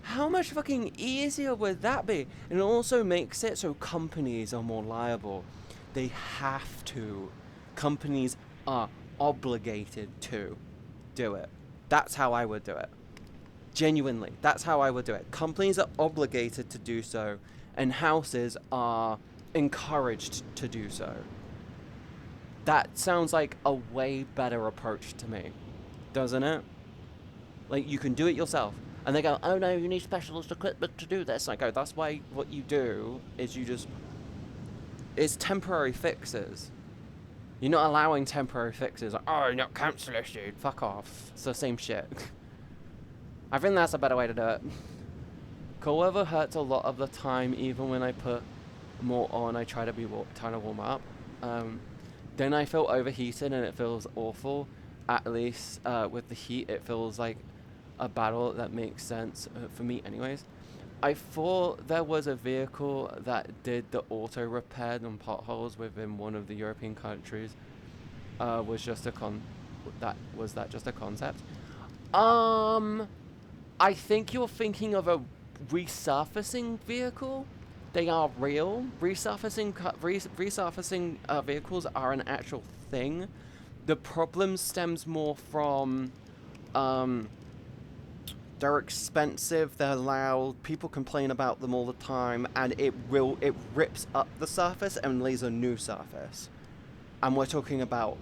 How much fucking easier would that be? And it also makes it so companies are more liable. They have to. Companies are obligated to do it. That's how I would do it. Genuinely, that's how I would do it. Companies are obligated to do so, and houses are encouraged to do so. That sounds like a way better approach to me, doesn't it? Like, you can do it yourself. And they go, oh no, you need specialist equipment to do this. And I go, that's why what you do is it's temporary fixes. You're not allowing temporary fixes. Like, oh, you're not councillors, dude. Fuck off. It's the same shit. I think that's a better way to do it. Cold weather hurts a lot of the time, even when I put more on, I try to be trying to warm up. Then I feel overheated and it feels awful. At least with the heat, it feels like a battle that makes sense for me anyways. I thought there was a vehicle that did the auto repair on potholes within one of the European countries. Was that just a concept? I think you're thinking of a resurfacing vehicle. They are real. Resurfacing vehicles are an actual thing. The problem stems more from they're expensive, they're loud, people complain about them all the time, and it rips up the surface and lays a new surface. And we're talking about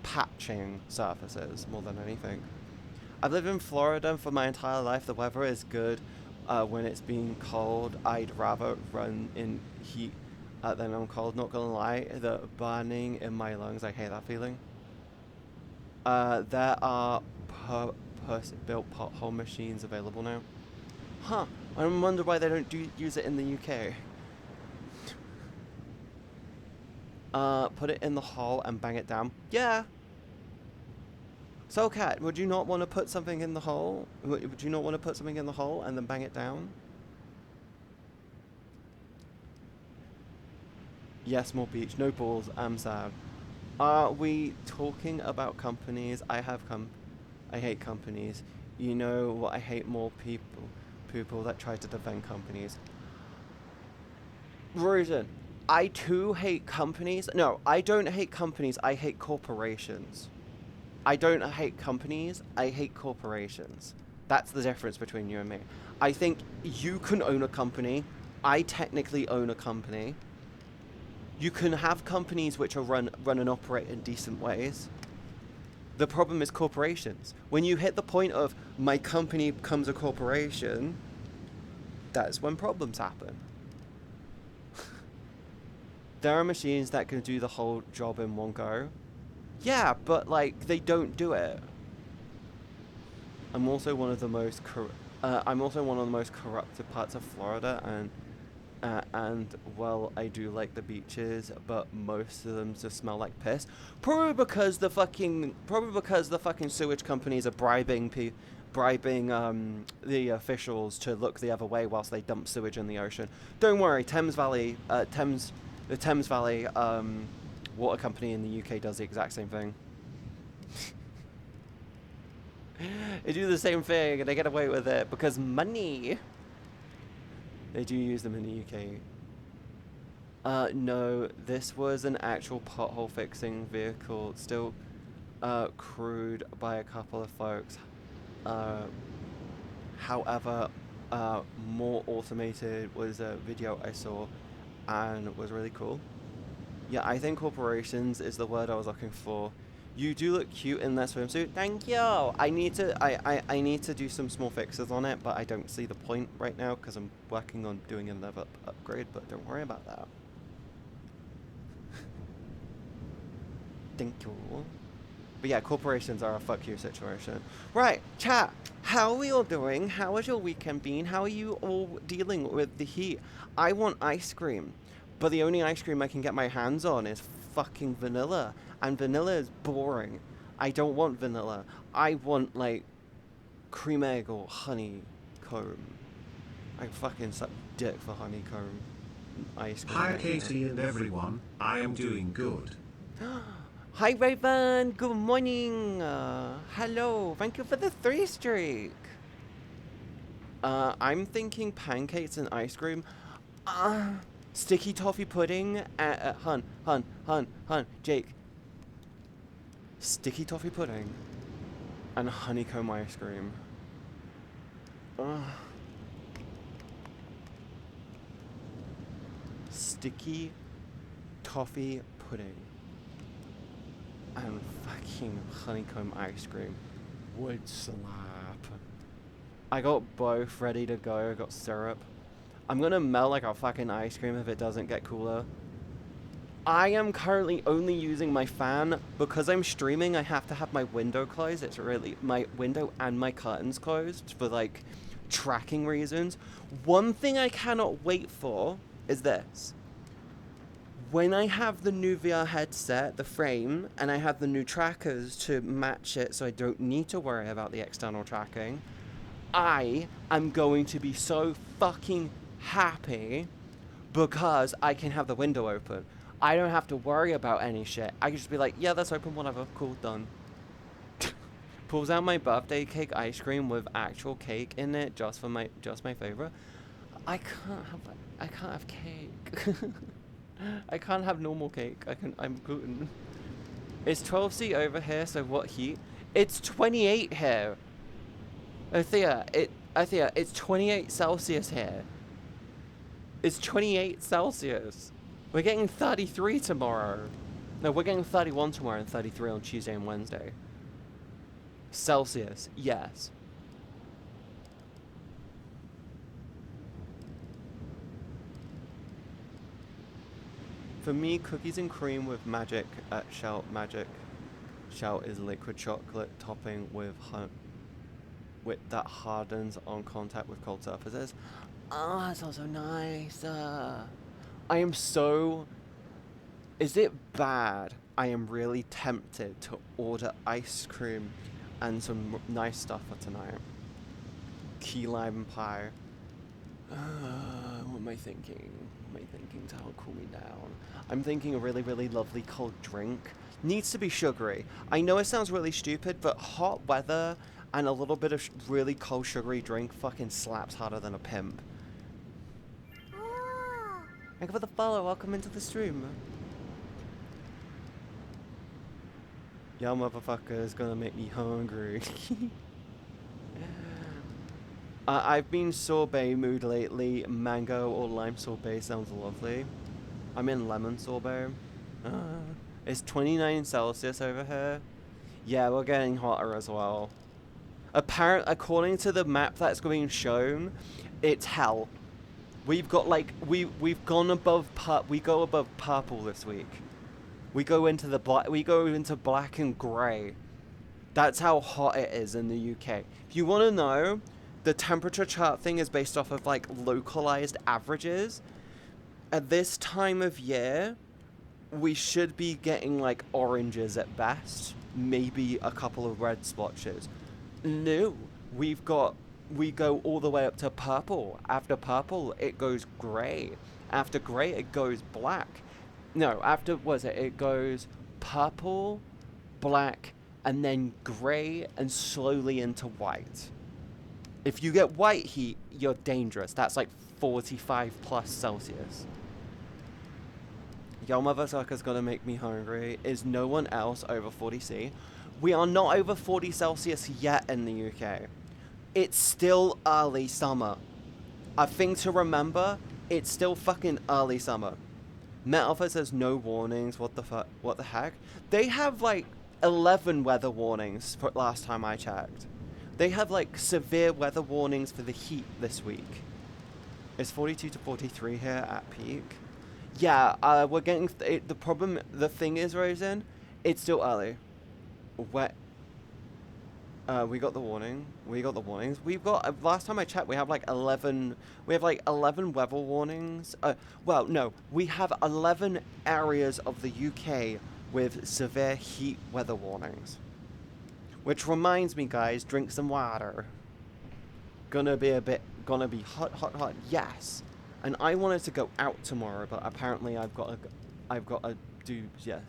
patching surfaces more than anything. I've lived in Florida for my entire life. The weather is good when it's being cold. I'd rather run in heat than I'm cold. Not gonna lie, the burning in my lungs, I hate that feeling. There are purpose-built pothole machines available now. Huh, I wonder why they don't use it in the UK. Put it in the hole and bang it down. Yeah. So, Kat, would you not want to put something in the hole? Would you not want to put something in the hole and then bang it down? Yes, more beach. No balls. I'm sad. Are we talking about companies? I hate companies. You know what I hate more? People that try to defend companies. Reason. I too hate companies. No, I don't hate companies. I hate corporations. I don't hate companies. I hate corporations. That's the difference between you and me. I think you can own a company. I technically own a company. You can have companies which are run and operate in decent ways. The problem is corporations. When you hit the point of my company becomes a corporation, that's when problems happen. There are machines that can do the whole job in one go. Yeah, but like they don't do it. I'm also one of the most corrupted parts of Florida, and well, I do like the beaches, but most of them just smell like piss. Probably because the fucking sewage companies are bribing the officials to look the other way whilst they dump sewage in the ocean. Don't worry, the Thames Valley water company in the UK does the exact same thing. They do the same thing and they get away with it because money. They do use them in the UK. No, this was an actual pothole fixing vehicle, still crewed by a couple of folks. However, more automated was a video I saw and was really cool. Yeah, I think corporations is the word I was looking for. You do look cute in that swimsuit. Thank you. I need to do some small fixes on it, but I don't see the point right now because I'm working on doing another upgrade, but don't worry about that. Thank you. But yeah, corporations are a fuck you situation. Right, chat. How are we all doing? How has your weekend been? How are you all dealing with the heat? I want ice cream, but the only ice cream I can get my hands on is fucking vanilla. And vanilla is boring. I don't want vanilla. I want, like, cream egg or honeycomb. I fucking suck dick for honeycomb ice cream. Hi Katie and everyone, I am doing good. Hi Raven, good morning. Hello, thank you for the 3 streak. I'm thinking pancakes and ice cream. Sticky toffee pudding. Hun, Jake. Sticky toffee pudding and honeycomb ice cream. Sticky toffee pudding and fucking honeycomb ice cream would slap. I got both ready to go. I got syrup. I'm gonna melt like a fucking ice cream if it doesn't get cooler. I am currently only using my fan because I'm streaming. I have to have my window closed. It's really my window and my curtains closed for like tracking reasons. One thing I cannot wait for is this. When I have the new VR headset, the frame, and I have the new trackers to match it so I don't need to worry about the external tracking, I am going to be so fucking happy because I can have the window open. I don't have to worry about any shit. I can just be like, yeah, that's open, whatever, cool, done. Pulls out my birthday cake ice cream with actual cake in it, just my favorite. I can't have cake. I can't have normal cake. I'm gluten. It's 12C over here, so what heat? It's 28 here. Althea, it's 28 Celsius here. It's 28 Celsius. We're getting 33 tomorrow. No, we're getting 31 tomorrow and 33 on Tuesday and Wednesday. Celsius, yes. For me, cookies and cream with magic at Shout. Magic Shout is liquid chocolate topping with that hardens on contact with cold surfaces. Ah, that's also nice. I am so... Is it bad? I am really tempted to order ice cream and some nice stuff for tonight. Key lime pie. What am I thinking? What am I thinking to help cool me down? I'm thinking a really, really lovely cold drink. Needs to be sugary. I know it sounds really stupid, but hot weather and a little bit of really cold sugary drink fucking slaps harder than a pimp. Thank you for the follow. Welcome into the stream. Y'all motherfucker is gonna make me hungry. I've been sorbet mood lately. Mango or lime sorbet sounds lovely. I'm in lemon sorbet. It's 29 Celsius over here. Yeah, we're getting hotter as well. According to the map that's being shown, it's hell. We've got like we've gone above we go above purple this week. We go into black and grey. That's how hot it is in the UK. If you want to know, the temperature chart thing is based off of like localized averages. At this time of year, we should be getting like oranges at best, maybe a couple of red splotches. No, we go all the way up to purple. After purple, it goes grey. After grey, it goes black. No, after, it goes purple, black, and then grey, and slowly into white. If you get white heat, you're dangerous. That's like 45 plus Celsius. Yo, motherfucker's gonna make me hungry. Is no one else over 40°C? We are not over 40 Celsius yet in the UK. It's still early summer. A thing to remember, it's still fucking early summer. Met Office says no warnings. What the heck? They have like 11 weather warnings for last time I checked. They have like severe weather warnings for the heat this week. It's 42 to 43 here at peak. Yeah, we're getting the thing is, Rosen, it's still early. We got the warning. We got the warnings. We've got last time I checked, we have like 11. We have like 11 weather warnings. Well, no, we have 11 areas of the UK with severe heat weather warnings. Which reminds me, guys, drink some water. Gonna be hot. Yes. And I wanted to go out tomorrow, but apparently I've got to do, yes.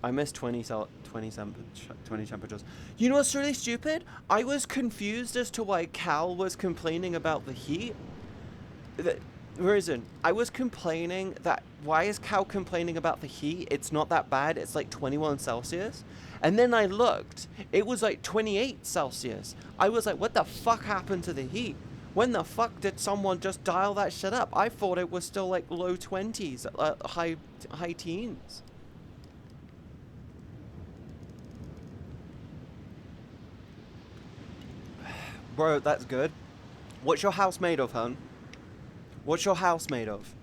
I missed 20 temperatures. You know what's really stupid? I was confused as to why Cal was complaining about the heat. I was complaining that, why is Cal complaining about the heat? It's not that bad. It's like 21 Celsius. And then I looked. It was like 28 Celsius. I was like, what the fuck happened to the heat? When the fuck did someone just dial that shit up? I thought it was still like low 20s, high teens. Bro, that's good. What's your house made of, hun? What's your house made of?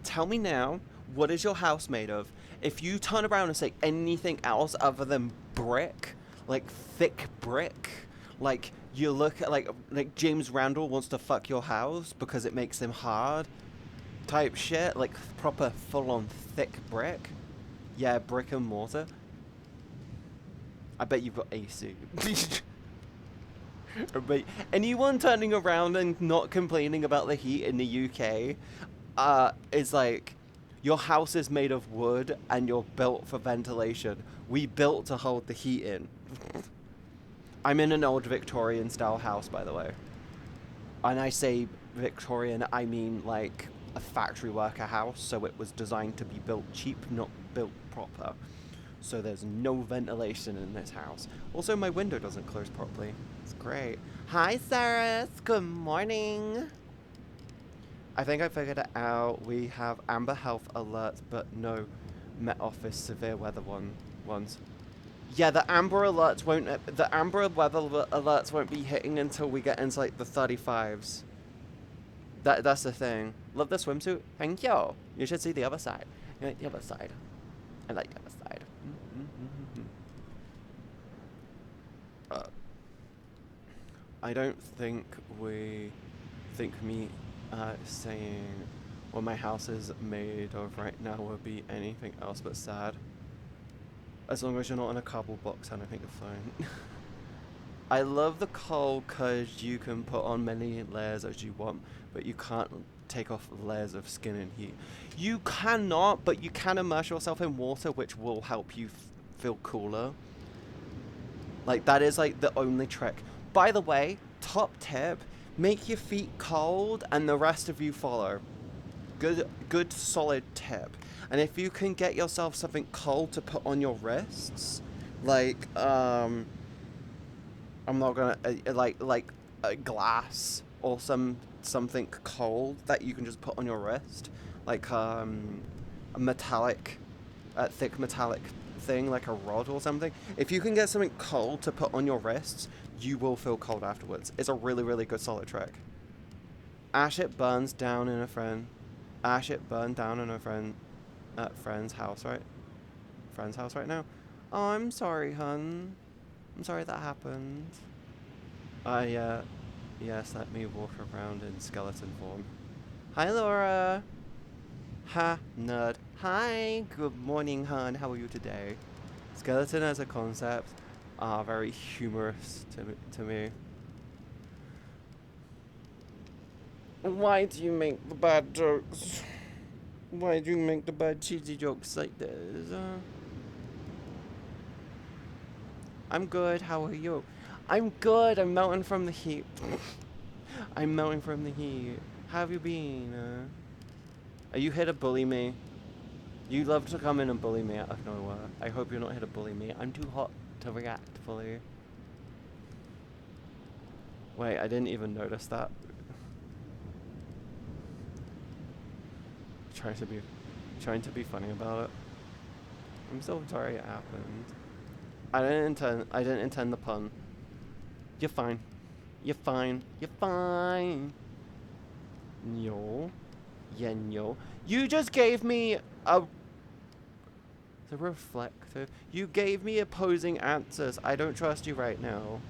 Tell me now, what is your house made of? If you turn around and say anything else other than brick, like thick brick, like you look at like James Randall wants to fuck your house because it makes him hard type shit, like proper full-on thick brick. Yeah, brick and mortar. I bet you've got AC. Anyone turning around and not complaining about the heat in the UK is like, your house is made of wood and you're built for ventilation. We built to hold the heat in. I'm in an old Victorian style house, by the way. And I say Victorian, I mean like a factory worker house, so it was designed to be built cheap, not built proper. So there's no ventilation in this house. Also, my window doesn't close properly. It's great. Hi, Cyrus. Good morning. I think I figured it out. We have Amber Health alerts, but no Met Office severe weather ones. Yeah, the Amber alerts won't. The Amber weather alerts won't be hitting until we get into like the 35s. That's the thing. Love the swimsuit. Thank you. You should see the other side. You like the other side. I like the other side. I don't think me saying what my house is made of right now would be anything else but sad. As long as you're not in a cardboard box, I don't think you're fine. I love the cold because you can put on many layers as you want, but you can't take off layers of skin and heat. You cannot, but you can immerse yourself in water, which will help you feel cooler. Like, that is like the only trick. By the way, top tip, make your feet cold and the rest of you follow. Good solid tip. And if you can get yourself something cold to put on your wrists, like I'm not gonna like a glass or something cold that you can just put on your wrist, like a metallic, thick metallic thing, like a rod or something. If you can get something cold to put on your wrists, you will feel cold afterwards. It's a really, really good solid trick. Ash, it burns down in a friend. Ash, it burned down in a friend's house, right? Friend's house right now. Oh, I'm sorry, hun. I'm sorry that happened. Yes, let me walk around in skeleton form. Hi, Laura. Ha, nerd. Hi, good morning, hun. How are you today? Skeleton as a concept are very humorous to me. Why do you make the bad jokes? Why do you make the bad cheesy jokes like this? I'm good, how are you? I'm good, I'm melting from the heat. I'm melting from the heat. How have you been? Are you here to bully me? You love to come in and bully me out of nowhere. I hope you're not here to bully me. I'm too hot to react fully. Wait, I didn't even notice that. Trying to be funny about it. I'm so sorry it happened. I didn't intend the pun. You're fine. You're fine. You're fine. Yo. Yeah, yo. You just gave me a the reflective. You gave me opposing answers. I don't trust you right now.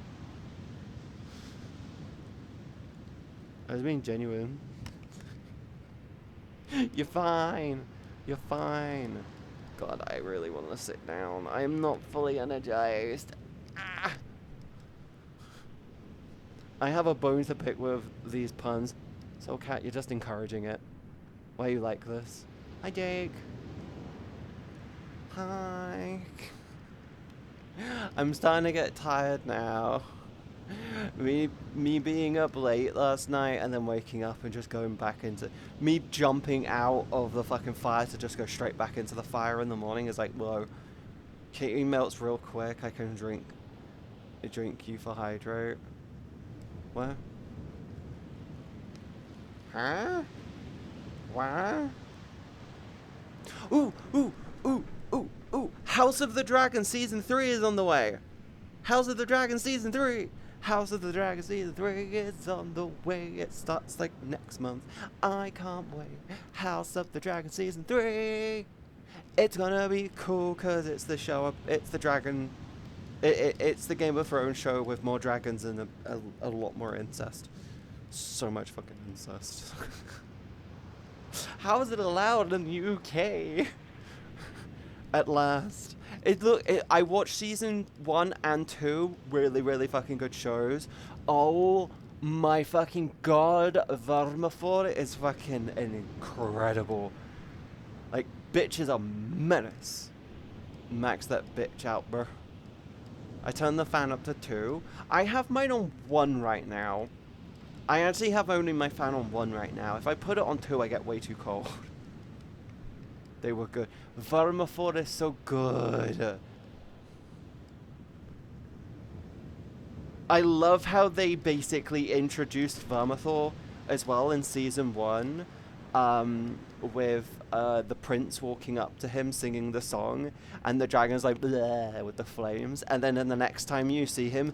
I was being genuine. You're fine. You're fine. God, I really want to sit down. I am not fully energized. Ah. I have a bone to pick with these puns. So, Kat, you're just encouraging it. Why you like this? Hi, Jake. Hi. I'm starting to get tired now. Me being up late last night and then waking up and just going back into me jumping out of the fucking fire to just go straight back into the fire in the morning is like, whoa. Katie melts real quick. I can drink you for hydrate. What? Huh? What? Ooh, ooh, ooh, ooh, ooh. House of the Dragon Season 3 is on the way. House of the Dragon Season 3. House of the Dragon Season 3 is on the way. It starts like next month. I can't wait. House of the Dragon Season 3. It's gonna be cool because it's the show. It's the dragon. It's the Game of Thrones show with more dragons and a lot more incest. So much fucking incest. How is it allowed in the UK? At last. I watched season 1 and 2, really fucking good shows. Oh my fucking god, Vermithor is fucking incredible. Like, bitch is a menace. Max that bitch out, bro. I turned the fan up to 2. I have mine on 1 right now. I actually have only my fan on 1 right now. If I put it on 2, I get way too cold. They were good. Vermithor is so good. I love how they basically introduced Vermithor as well in season 1, with the prince walking up to him singing the song, and the dragon's like bleh with the flames, and then the next time you see him,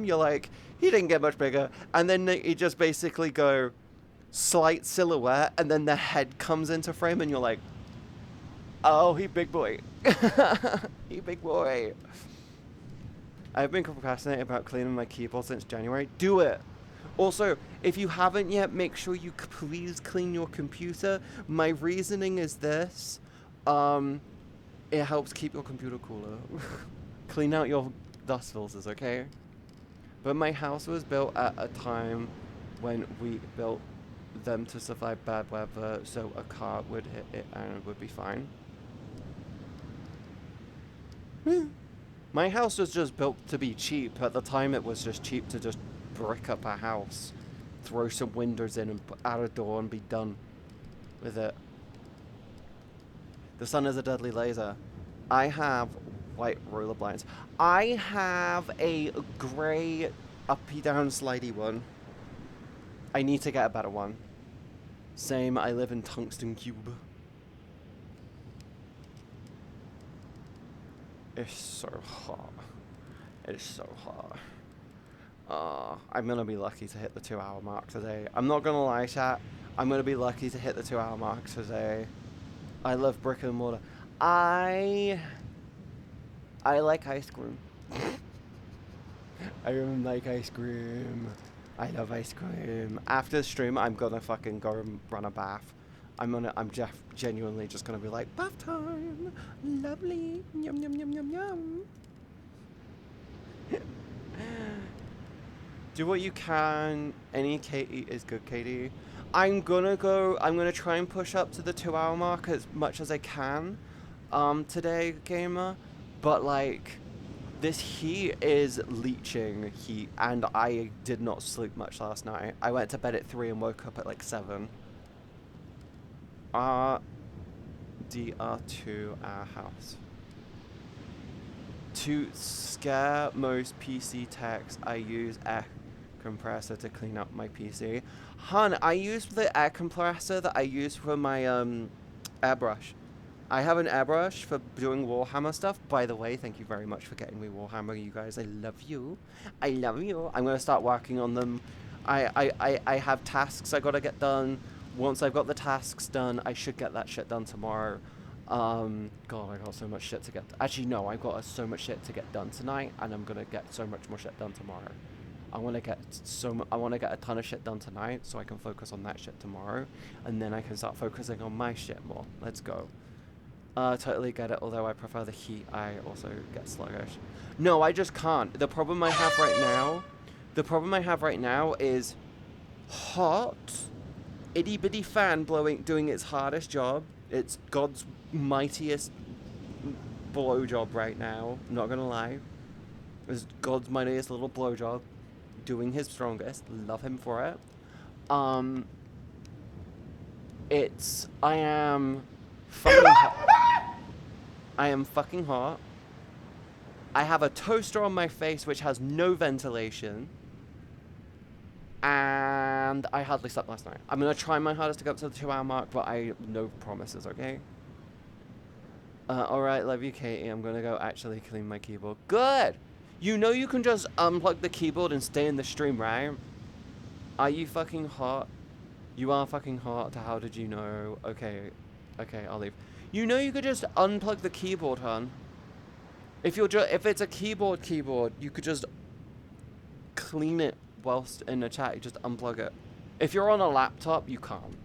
you're like, he didn't get much bigger, and then he just basically go slight silhouette, and then the head comes into frame, and you're like, oh, he big boy. He big boy. I've been procrastinating about cleaning my keyboard since January. Do it! Also, if you haven't yet, make sure you please clean your computer. My reasoning is this. It helps keep your computer cooler. Clean out your dust filters, okay? But my house was built at a time when we built them to survive bad weather, so a car would hit it and it would be fine. My house was just built to be cheap. At the time, it was just cheap to just brick up a house, throw some windows in and add a door and be done with it. The sun is a deadly laser. I have white roller blinds. I have a grey uppy down slidey one. I need to get a better one. Same, I live in Tungsten Cube. It's so hot. It's so hot. I'm gonna be lucky to hit the 2-hour mark today. I'm not gonna lie, chat. I'm gonna be lucky to hit the 2-hour mark today. I love brick and mortar. I like ice cream. I like ice cream. I love ice cream. After the stream, I'm gonna fucking go and run a bath. I'm genuinely just gonna be like, bath time, lovely, yum yum yum yum yum. Do what you can. Any Katie is good, Katie. I'm gonna try and push up to the 2-hour mark as much as I can, today, gamer. But like, this heat is leeching heat, and I did not sleep much last night. I went to bed at 3 and woke up at like 7. DR2 our house. To scare most PC techs, I use air compressor to clean up my PC. Hun, I use the air compressor that I use for my airbrush. I have an airbrush for doing Warhammer stuff. By the way, thank you very much for getting me Warhammer, you guys. I love you. I love you. I'm going to start working on them. I have tasks I got to get done. Once I've got the tasks done, I should get that shit done tomorrow. God, I got so much shit to get. Actually, no, I've got so much shit to get done tonight, and I'm going to get so much more shit done tomorrow. I want to get a ton of shit done tonight, so I can focus on that shit tomorrow, and then I can start focusing on my shit more. Let's go. Totally get it, although I prefer the heat, I also get sluggish. No, I just can't. The problem I have right now is hot, itty bitty fan doing its hardest job. It's God's mightiest blowjob right now, not gonna lie. It's God's mightiest little blowjob, doing his strongest, love him for it. I am fucking hot. I am fucking hot. I have a toaster on my face which has no ventilation. And I hardly slept last night. I'm gonna try my hardest to go up to the 2-hour mark, but no promises, okay? Alright, love you, Katie. I'm gonna go actually clean my keyboard. Good! You know you can just unplug the keyboard and stay in the stream, right? Are you fucking hot? You are fucking hot. How did you know? Okay, I'll leave. You know you could just unplug the keyboard, hon. If it's a keyboard, you could just clean it whilst in the chat. You just unplug it. If you're on a laptop, you can't.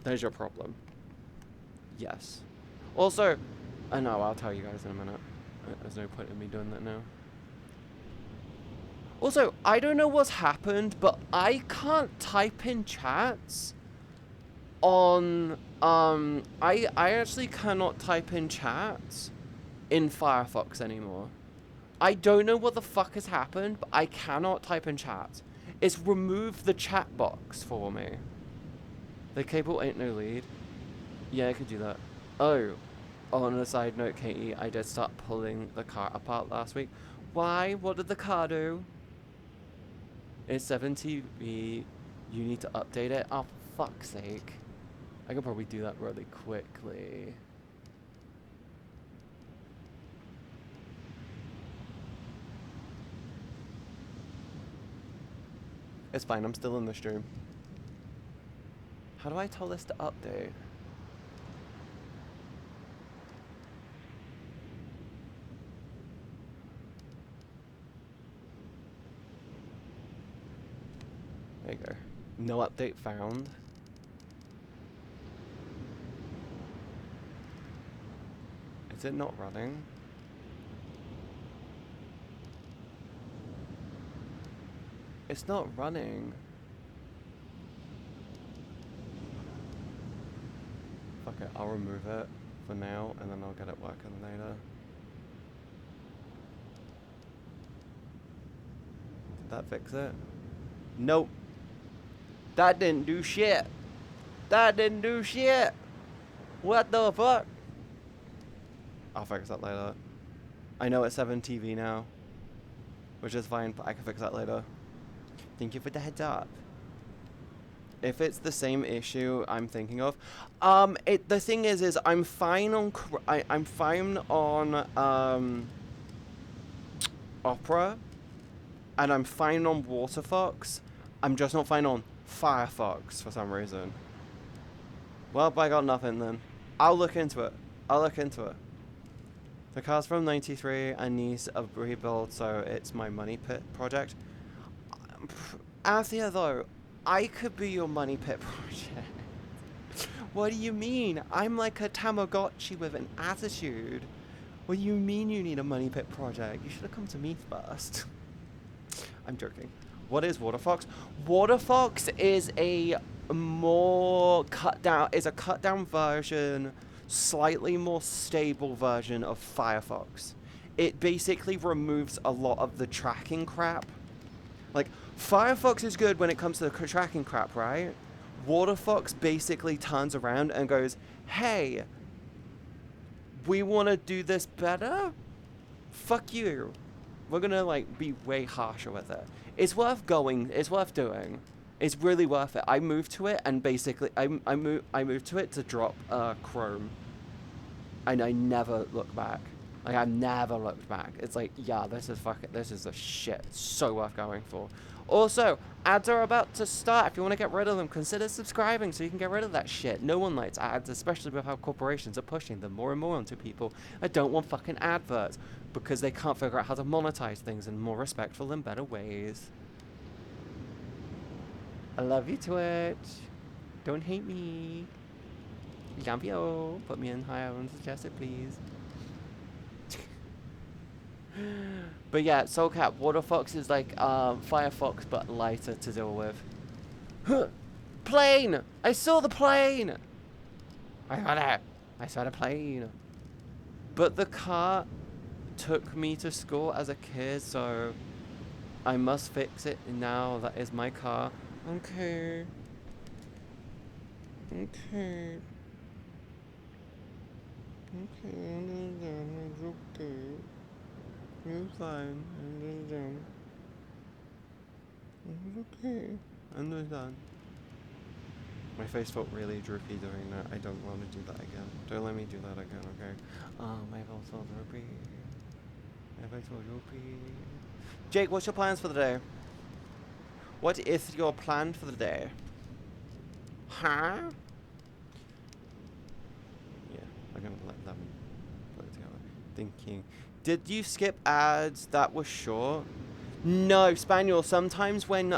There's your problem. Yes. Also, I know, I'll tell you guys in a minute. There's no point in me doing that now. Also, I don't know what's happened, but I can't type in chats on, I actually cannot type in chats in Firefox anymore. I don't know what the fuck has happened, but I cannot type in chats. It's removed the chat box for me. The cable ain't no lead. Yeah, I could do that. Oh, on a side note, Katie, I did start pulling the car apart last week. Why? What did the car do? It's 7TV. You need to update it? Oh, for fuck's sake. I can probably do that really quickly. It's fine, I'm still in the stream. How do I tell this to update? There you go. No update found. Is it not running? It's not running. Fuck it, I'll remove it for now and then I'll get it working later. Did that fix it? Nope. That didn't do shit. That didn't do shit. What the fuck? I'll fix that later. I know it's 7TV now, which is fine, but I can fix that later. Thank you for the heads up. If it's the same issue I'm thinking of, the thing is I'm fine on I'm fine on Opera, and I'm fine on WaterFox. I'm just not fine on Firefox for some reason. Well, I got nothing then. I'll look into it. The car's from 93 and needs a rebuild, so it's my money pit project. Althea, though, I could be your money pit project. What do you mean? I'm like a Tamagotchi with an attitude. What do you mean you need a money pit project? You should have come to me first. I'm joking. What is WaterFox? WaterFox is a more cut down version, slightly more stable version of Firefox. It basically removes a lot of the tracking crap. Like, Firefox is good when it comes to the tracking crap, right? WaterFox basically turns around and goes, hey, we want to do this better? Fuck you. We're going to, like, be way harsher with it. It's worth going. It's worth doing. It's really worth it. I moved to it, and basically, I moved to it to drop Chrome. And I never looked back. Like, I've never looked back. It's like, yeah, this is the shit. It's so worth going for. Also, ads are about to start. If you want to get rid of them, consider subscribing so you can get rid of that shit. No one likes ads, especially with how corporations are pushing them more and more onto people that don't want fucking adverts because they can't figure out how to monetize things in more respectful and better ways. I love you, Twitch. Don't hate me. Love you. Put me in higher unsuggested, please. But yeah, SoulCat, WaterFox is like Firefox but lighter to deal with. Huh. Plane! I saw the plane! I saw the plane. But the car took me to school as a kid, so I must fix it now. That is my car. Okay. Okay. It's fine. Okay. Understand. My face felt really droopy doing that. I don't want to do that again. Don't let me do that again, okay? My face felt droopy. My face felt droopy. Jake, what's your plans for the day? What is your plan for the day? Huh? Yeah, I'm gonna let them put it together. Thinking. Did you skip ads that were short? No, Spaniel. Sometimes when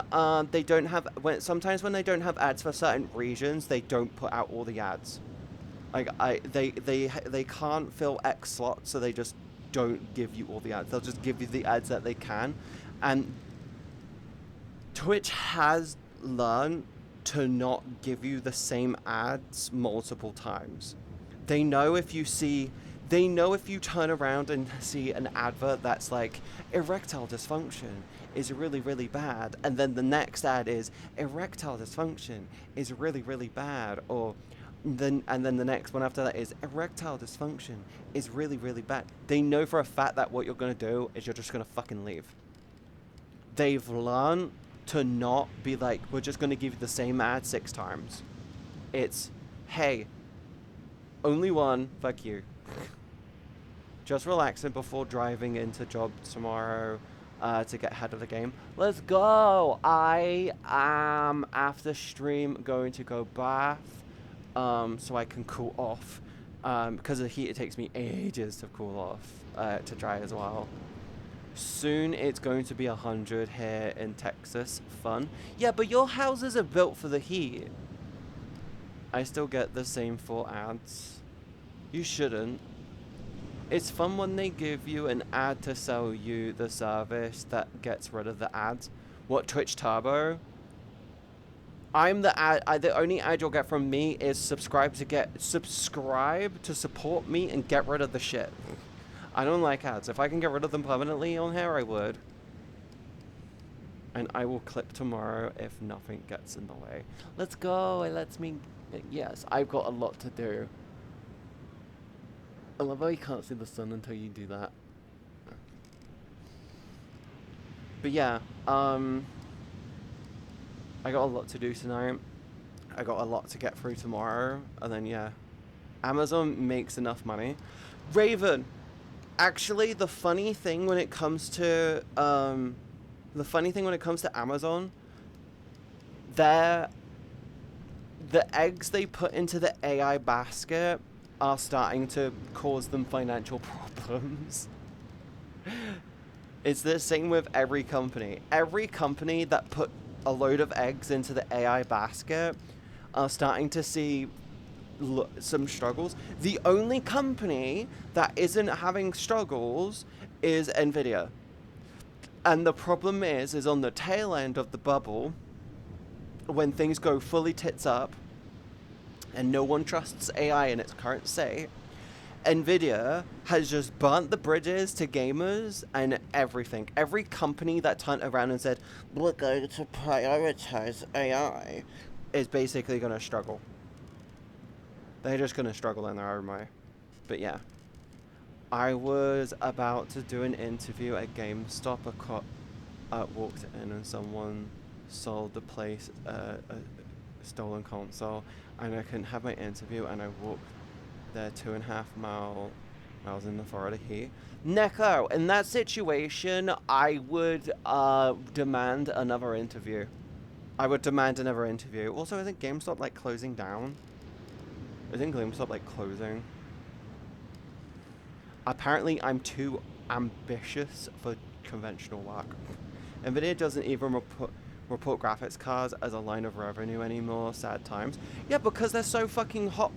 they don't have when they don't have ads for certain regions, they don't put out all the ads. Like they can't fill X slots, so they just don't give you all the ads. They'll just give you the ads that they can, and Twitch has learned to not give you the same ads multiple times. They know if you turn around and see an advert that's like, erectile dysfunction is really, really bad, and then the next ad is, erectile dysfunction is really, really bad, and then the next one after that is, erectile dysfunction is really, really bad. They know for a fact that what you're going to do is you're just going to fucking leave. They've learned to not be like, we're just going to give you the same ad 6 times. It's, hey, only one, fuck you. Just relaxing before driving into job tomorrow to get ahead of the game. Let's go! I am, after stream, going to go bath so I can cool off. Because of the heat, it takes me ages to cool off, to dry as well. Soon it's going to be 100 here in Texas. Fun. Yeah, but your houses are built for the heat. I still get the same 4 ads. You shouldn't. It's fun when they give you an ad to sell you the service that gets rid of the ads. What, Twitch Turbo? I'm the ad. The only ad you'll get from me is subscribe to support me and get rid of the shit. I don't like ads. If I can get rid of them permanently on here, I would. And I will clip tomorrow if nothing gets in the way. Let's go. It lets me. Yes, I've got a lot to do. I love how you can't see the sun until you do that. But yeah, I got a lot to do tonight. I got a lot to get through tomorrow. And then, yeah. Amazon makes enough money. Raven! Actually, the funny thing when it comes to, the funny thing when it comes to Amazon, the eggs they put into the AI basket are starting to cause them financial problems. It's the same with every company. Every company that put a load of eggs into the AI basket are starting to see some struggles. The only company that isn't having struggles is Nvidia. And the problem is on the tail end of the bubble, when things go fully tits up and no one trusts AI in its current state, Nvidia has just burnt the bridges to gamers and everything. Every company that turned around and said, we're going to prioritize AI, is basically going to struggle. They're just going to struggle in their own way. But yeah. I was about to do an interview at GameStop. Walked in and someone sold the place a stolen console. And I couldn't have my interview, and I walked there 2.5 miles in the Florida heat. Neko, in that situation, I would demand another interview. Also, isn't GameStop like closing down? Isn't GameStop like closing? Apparently, I'm too ambitious for conventional work. Nvidia doesn't even report graphics cards as a line of revenue anymore. Sad times. Yeah, because they're so fucking hot.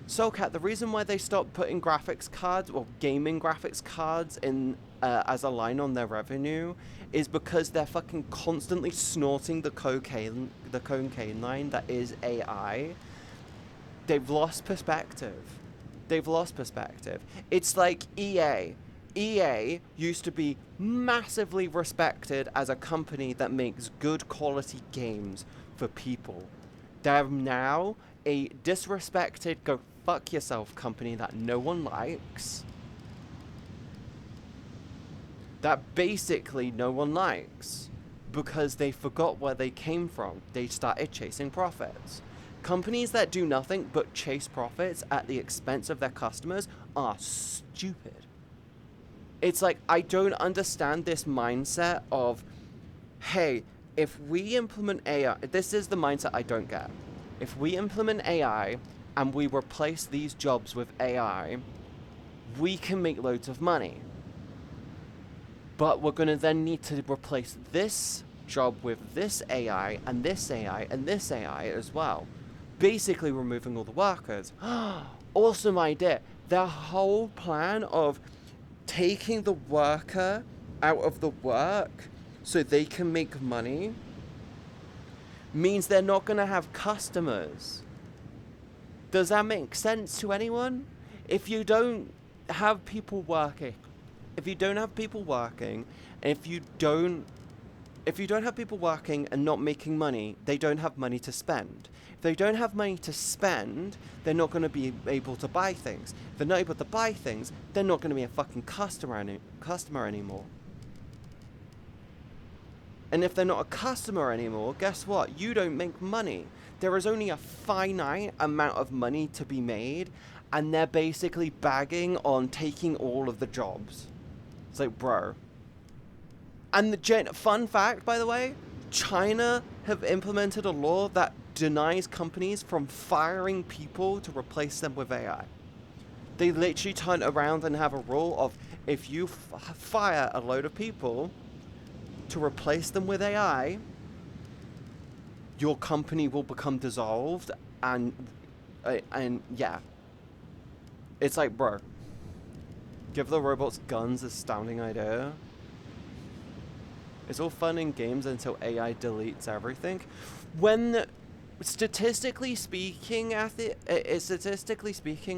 SoCat, the reason why they stopped putting graphics cards or gaming graphics cards in as a line on their revenue is because they're fucking constantly snorting the cocaine line that is AI. They've lost perspective. It's like EA. EA used to be massively respected as a company that makes good quality games for people. They're now a disrespected go fuck yourself company that no one likes. That basically no one likes because they forgot where they came from. They started chasing profits. Companies that do nothing but chase profits at the expense of their customers are stupid. It's like, I don't understand this mindset of, hey, if we implement AI, this is the mindset I don't get. If we implement AI and we replace these jobs with AI, we can make loads of money. But we're going to then need to replace this job with this AI and this AI and this AI as well. Basically removing all the workers. Awesome idea. Their whole plan of taking the worker out of the work so they can make money means they're not going to have customers. Does that make sense to anyone? If you don't have people working, and if you don't have people working and not making money, they don't have money to spend. If they don't have money to spend, they're not going to be able to buy things. If they're not able to buy things, they're not going to be a fucking customer anymore. And if they're not a customer anymore, guess what? You don't make money. There is only a finite amount of money to be made, and they're basically bagging on taking all of the jobs. It's like, bro. And the fun fact, by the way, China have implemented a law that denies companies from firing people to replace them with AI. They literally turn around and have a rule of, if you fire a load of people to replace them with AI, your company will become dissolved, and yeah. It's like, bro, give the robots guns, astounding idea. It's all fun in games until AI deletes everything. When, statistically speaking,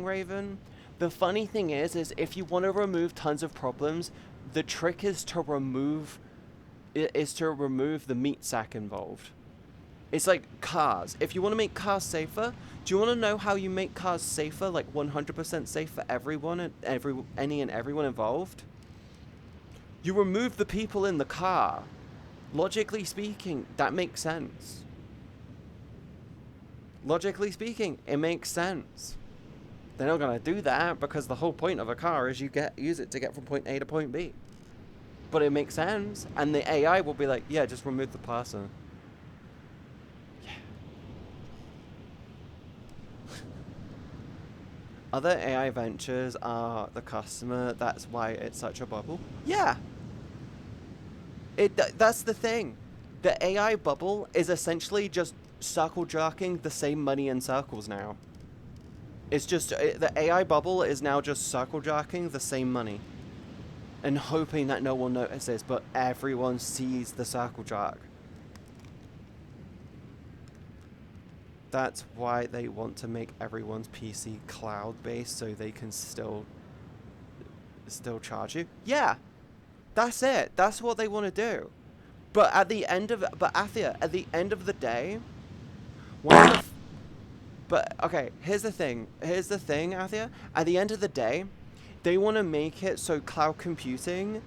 Raven, the funny thing is if you want to remove tons of problems, the trick is to remove the meat sack involved. It's like cars. If you want to make cars safer, do you want to know how you make cars safer, like 100% safe for everyone and everyone involved? You remove the people in the car. Logically speaking, that makes sense. Logically speaking, it makes sense. They're not going to do that because the whole point of a car is use it to get from point A to point B. but it makes sense. And the AI will be like, yeah, just remove the parser. Yeah. Other AI ventures are the customer. That's why it's such a bubble. Yeah. That's the thing. The AI bubble is essentially just circle jerking the same money in circles now. It's just, the AI bubble is now just circle jerking the same money. And hoping that no one notices, but everyone sees the circle jerk. That's why they want to make everyone's PC cloud-based so they can still charge you. Yeah, that's it. That's what they want to do. But at the end of the day, but okay, here's the thing, Athia. At the end of the day, they want to make it so cloud computing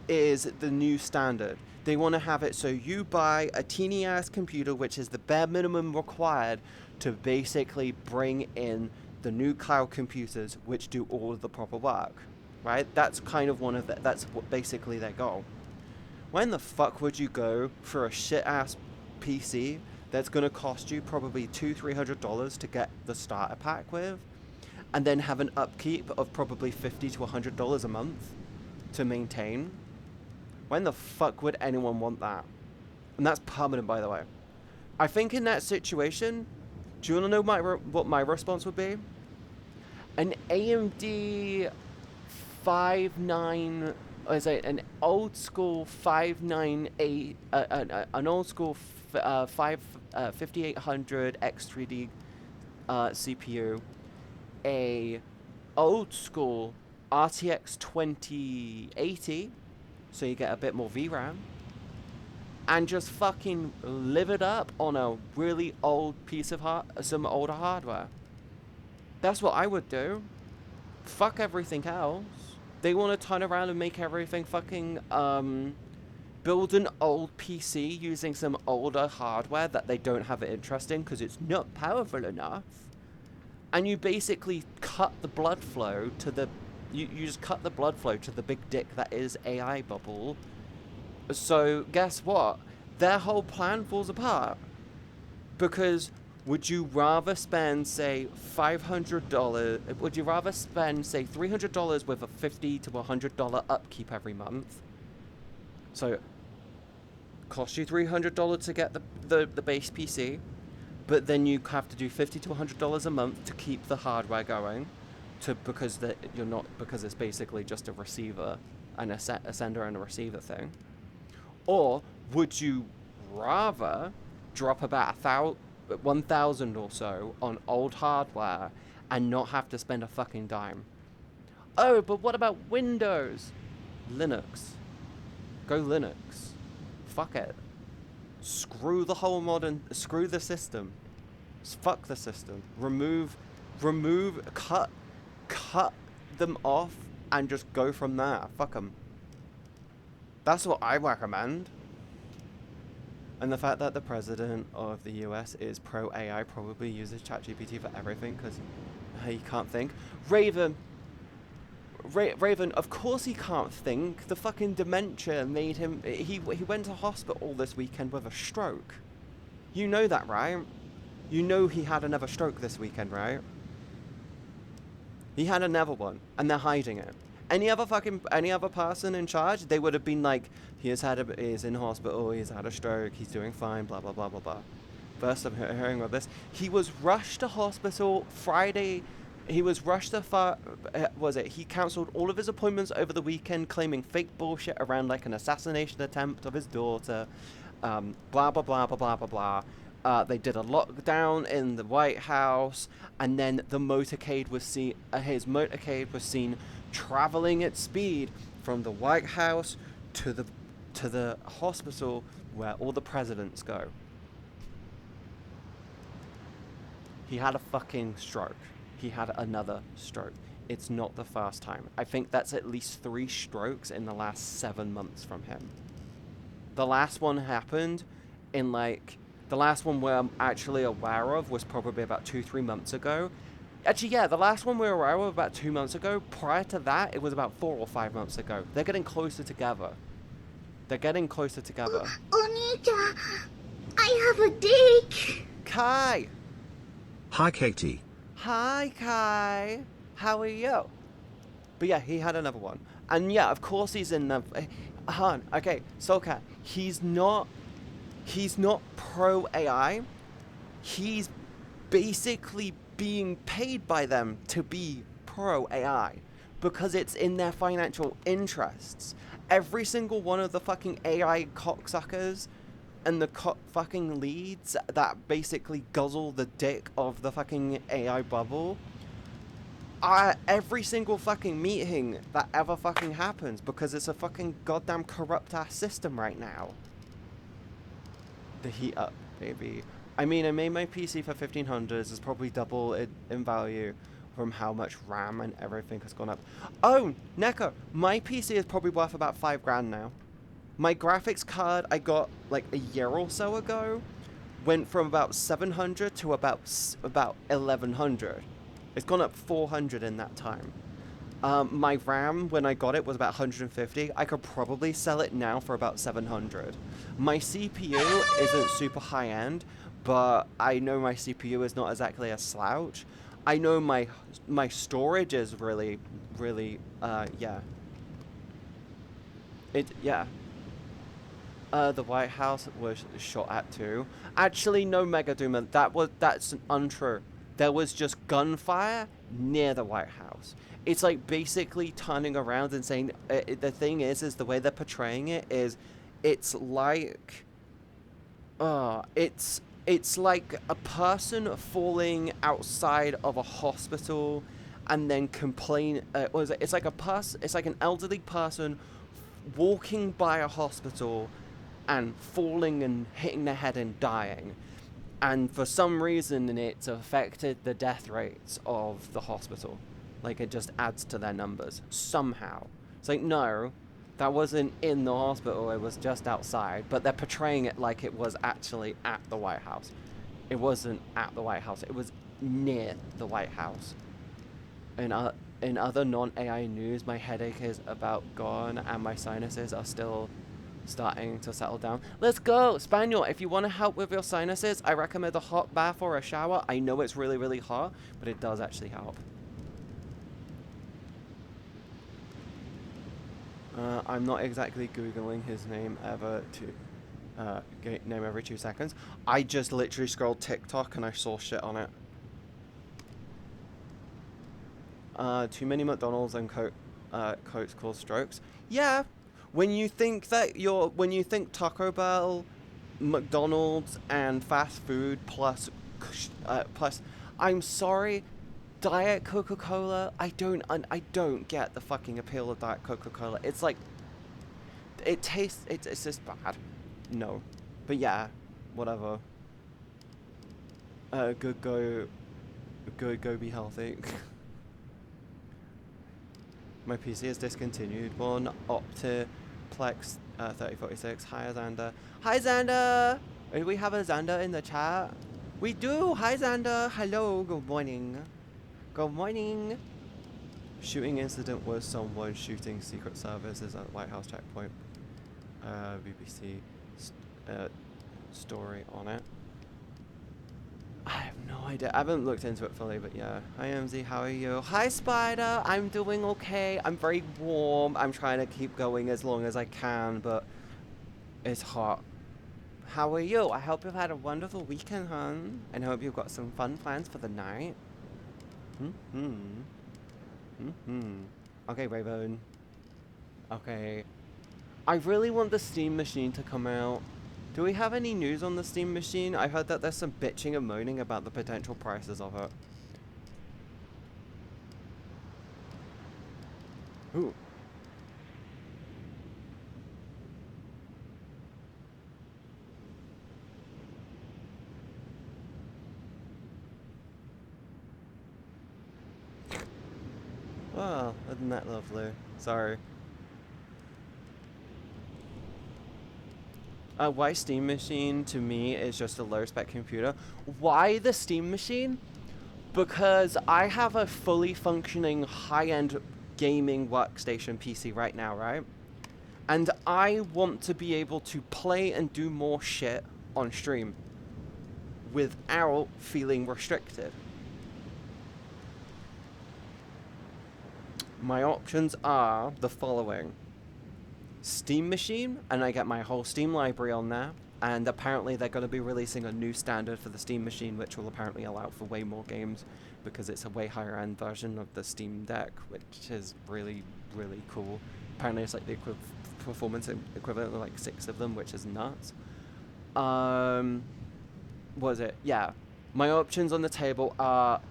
is the new standard. They want to have it so you buy a teeny ass computer, which is the bare minimum required to basically bring in the new cloud computers, which do all of the proper work, right? That's kind of that's what basically their goal. When the fuck would you go for a shit ass PC that's gonna cost you probably $200-300 to get the starter pack with, and then have an upkeep of probably $50 to $100 a month to maintain? When the fuck would anyone want that? And that's permanent, by the way. I think in that situation, do you want to know what my response would be? An AMD 59, or is it an old school 598, an old school 5800 X3D CPU, a old school RTX 2080, so you get a bit more VRAM, and just fucking live it up on a really old piece of some older hardware. That's what I would do. Fuck everything else. They want to turn around and make everything fucking, build an old PC using some older hardware that they don't have an interest in because it's not powerful enough. And you basically cut the blood flow to the... You just cut the blood flow to the big dick that is AI bubble. So, guess what? Their whole plan falls apart. Because would you rather spend, say, $500... Would you rather spend, say, $300 with a $50 to $100 upkeep every month? So, cost you $300 to get the base PC, but then you have to do $50 to $100 a month to keep the hardware going, because it's basically just a receiver and a sender and a receiver thing. Or would you rather drop about $1,000 or so on old hardware and not have to spend a fucking dime? Oh, but what about Windows? Linux. Go Linux. Fuck it. Screw the screw the system. Fuck the system. Cut them off and just go from there. Fuck them. That's what I recommend. And the fact that the president of the US is pro-AI, probably uses ChatGPT for everything because he can't think. Raven, of course he can't think. The fucking dementia made him... He went to hospital this weekend with a stroke. You know that, right? You know he had another stroke this weekend, right? He had another one, and they're hiding it. Any other person in charge, they would have been like, he's in hospital, he's had a stroke, he's doing fine, blah, blah, blah, blah, blah. First I'm hearing about this. He was rushed to hospital Friday. He was rushed to he cancelled all of his appointments over the weekend, claiming fake bullshit around like an assassination attempt of his daughter. Blah, blah, blah, blah, blah, blah, blah. They did a lockdown in the White House, and then the motorcade was seen. His motorcade was seen traveling at speed from the White House to the hospital where all the presidents go. He had a fucking stroke. He had another stroke. It's not the first time. I think that's at least 3 strokes in the last 7 months from him. The last one happened in the last one we're actually aware of was probably about 2-3 months ago. Actually, yeah, the last one we were aware of about 2 months ago. Prior to that, it was about 4 or 5 months ago. They're getting closer together. They're getting closer together. Onita, I have a dick. Kai! Hi Katie. Hi, Kai! How are you? But yeah, he had another one. And yeah, of course he's in the... Han, okay, Soulcat, he's not pro AI. He's basically being paid by them to be pro AI because it's in their financial interests. Every single one of the fucking AI cocksuckers and the fucking leads that basically guzzle the dick of the fucking AI bubble, every single fucking meeting that ever fucking happens, because it's a fucking goddamn corrupt ass system right now. The heat up, baby. I mean, I made my PC for 1500s. It's probably double in value from how much RAM and everything has gone up. Oh, Neko, my PC is probably worth about $5,000 now. My graphics card I got like a year or so ago went from about 700 to about 1100. It's gone up 400 in that time. My RAM, when I got it, was about 150. I could probably sell it now for about 700. My CPU isn't super high-end, but I know my CPU is not exactly a slouch. I know my storage is really, yeah. Yeah. The White House was shot at too. Actually, no, Mega Doomer. That's untrue. There was just gunfire near the White House. It's like basically turning around and saying, the thing is the way they're portraying it is, it's like, it's like a person falling outside of a hospital and then it's like an elderly person walking by a hospital and falling and hitting their head and dying. And for some reason, it's affected the death rates of the hospital. Like, it just adds to their numbers. Somehow. It's like, no, that wasn't in the hospital, it was just outside. But they're portraying it like it was actually at the White House. It wasn't at the White House, it was near the White House. In other non-AI news, my headache is about gone, and my sinuses are still starting to settle down. Let's go! Spaniel, if you want to help with your sinuses, I recommend a hot bath or a shower. I know it's really, really hot, but it does actually help. I'm not exactly Googling his name ever to name every 2 seconds. I just literally scrolled TikTok and I saw shit on it. Too many McDonald's and Cokes cause strokes. Yeah. When you think Taco Bell, McDonald's, and fast food plus, I'm sorry, Diet Coca-Cola. I don't get the fucking appeal of Diet Coca-Cola. It's like, it's just bad. No, but yeah, whatever. Go be healthy. My PC is discontinued. One Optiplex 3046. Hi, Xander. Hi, Xander! Do we have a Xander in the chat? We do! Hi, Xander! Hello, good morning. Good morning! Shooting incident was someone shooting Secret Services at White House checkpoint. BBC story on it. I have no idea. I haven't looked into it fully, but yeah. Hi, MZ. How are you? Hi, Spider. I'm doing okay. I'm very warm. I'm trying to keep going as long as I can, but it's hot. How are you? I hope you've had a wonderful weekend, hon. And I hope you've got some fun plans for the night. Okay, Raven. Okay. I really want the Steam Machine to come out. Do we have any news on the Steam Machine? I heard that there's some bitching and moaning about the potential prices of it. Ooh. Well, isn't that lovely? Sorry. Why Steam Machine to me is just a low spec computer. Why the Steam Machine? Because I have a fully functioning high-end gaming workstation PC right now, right? And I want to be able to play and do more shit on stream without feeling restricted. My options are the following. Steam Machine, and I get my whole Steam library on there. And apparently they're going to be releasing a new standard for the Steam Machine, which will apparently allow for way more games because it's a way higher end version of the Steam Deck, which is really, really cool. Apparently it's like the performance equivalent of like 6 of them, which is nuts. What was it? Yeah. My options on the table are...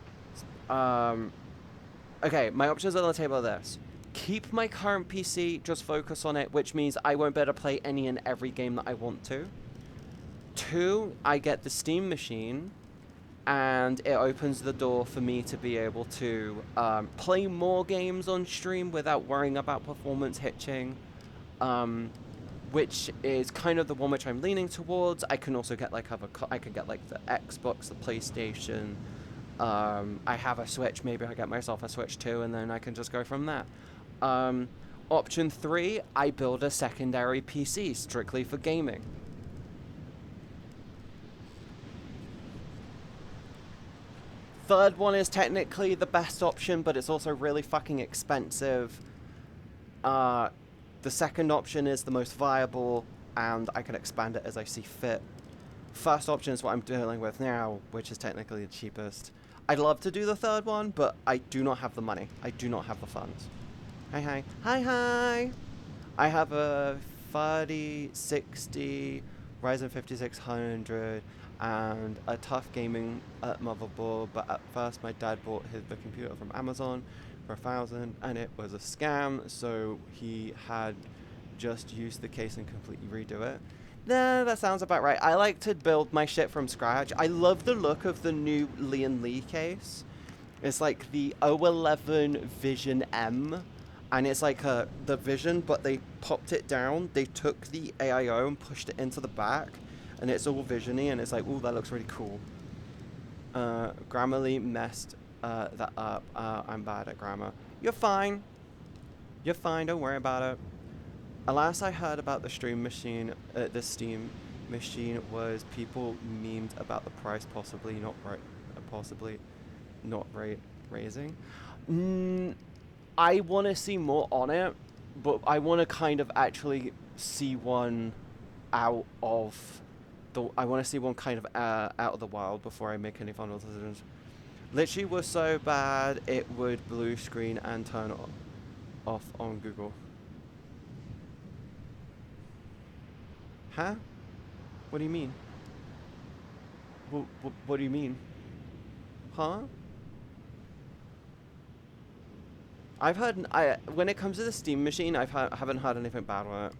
okay, my options on the table are this. Keep my current PC, just focus on it, which means I won't be able to play any and every game that I want to. 2, I get the Steam Machine, and it opens the door for me to be able to play more games on stream without worrying about performance hitching, which is kind of the one which I'm leaning towards. I can also get like I could get like the Xbox, the PlayStation. I have a Switch. Maybe I get myself a Switch too, and then I can just go from that. Option 3, I build a secondary PC strictly for gaming. Third one is technically the best option, but it's also really fucking expensive. The second option is the most viable, and I can expand it as I see fit. First option is what I'm dealing with now, which is technically the cheapest. I'd love to do the third one, but I do not have the money. I do not have the funds. Hi. I have a 3060 Ryzen 5600 and a tough gaming motherboard, but at first my dad bought the computer from Amazon for $1,000 and it was a scam, so he had just used the case and completely redo it. Nah, that sounds about right. I like to build my shit from scratch. I love the look of the new Lian Li case. It's like the O11 Vision M, and it's like the Vision, but they popped it down. They took the AIO and pushed it into the back, and it's all visiony, and it's like, ooh, that looks really cool. Grammarly messed that up. I'm bad at grammar. You're fine. You're fine, don't worry about it. Last I heard about the Steam Machine was people memed about the price possibly not raising. I want to see more on it, but I want to kind of actually see one out of the wild before I make any final decisions. Literally was so bad it would blue screen and turn off on Google. Huh? What do you mean? What do you mean? Huh? I've heard... when it comes to the Steam Machine, I haven't heard anything bad on it.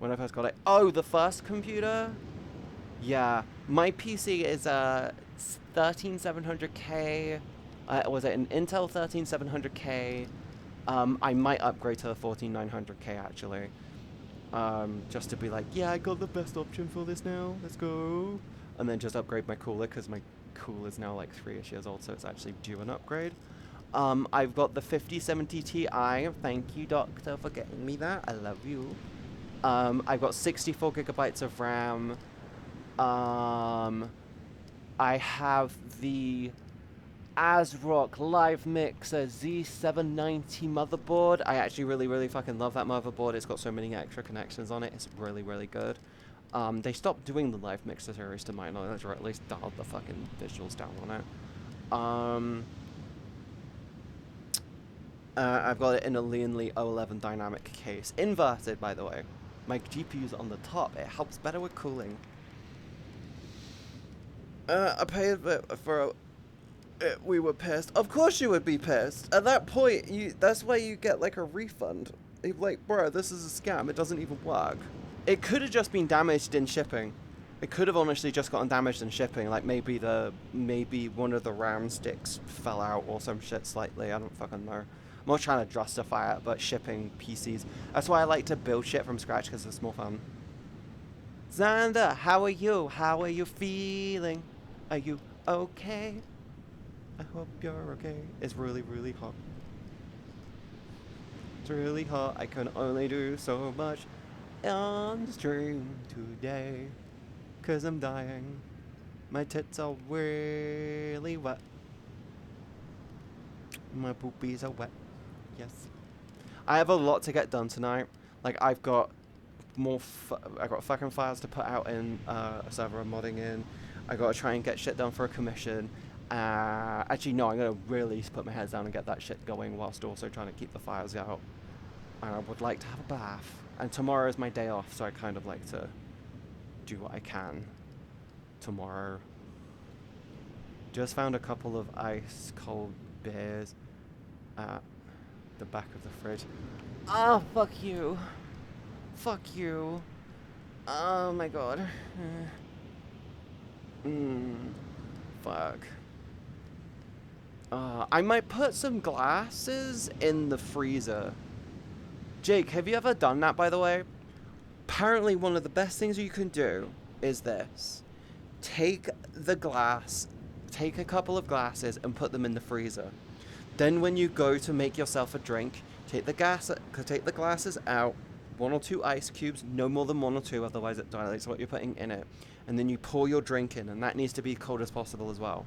When I first got it. Oh, the first computer? Yeah. My PC is a 13700K. Was it an Intel 13700K? I might upgrade to the 14900K, actually. Just to be like, yeah, I got the best option for this now. Let's go. And then just upgrade my cooler, because my cooler is now like 3-ish years old, so it's actually due an upgrade. I've got the 5070 Ti. Thank you, Doctor, for getting me that. I love you. I've got 64 gigabytes of RAM. I have the ASRock Live Mixer Z790 motherboard. I actually really fucking love that motherboard. It's got so many extra connections on it. It's really good. They stopped doing the Live Mixer series to my knowledge, or at least dialed the fucking visuals down on it. I've got it in a Lian Li O11 dynamic case. Inverted, by the way. My GPU's on the top. It helps better with cooling. I paid for we were pissed. Of course you would be pissed. At that point, that's why you get like a refund. You're like, bro, this is a scam. It doesn't even work. It could have just been damaged in shipping. It could have honestly just gotten damaged in shipping. Like maybe one of the RAM sticks fell out or some shit slightly. I don't fucking know. I'm not trying to justify it, but shipping PCs. That's why I like to build shit from scratch, because it's more fun. Xander, how are you? How are you feeling? Are you okay? I hope you're okay. It's really hot. It's really hot. I can only do so much on the stream today. 'Cause I'm dying. My tits are really wet. My boobies are wet. Yes. I have a lot to get done tonight. Like, I've got I've got fucking files to put out in a server I'm modding in. I gotta try and get shit done for a commission. Actually, no, I'm gonna really put my heads down and get that shit going whilst also trying to keep the files out. And I would like to have a bath. And tomorrow is my day off, so I kind of like to do what I can tomorrow. Just found a couple of ice cold beers at the back of the fridge. Oh, fuck you. Fuck you. Oh my god. Fuck. I might put some glasses in the freezer. Jake, have you ever done that, by the way? Apparently one of the best things you can do is this. Take a couple of glasses and put them in the freezer. Then when you go to make yourself a drink, take the glasses out, 1 or 2 ice cubes, no more than 1 or 2, otherwise it dilates what you're putting in it. And then you pour your drink in, and that needs to be cold as possible as well.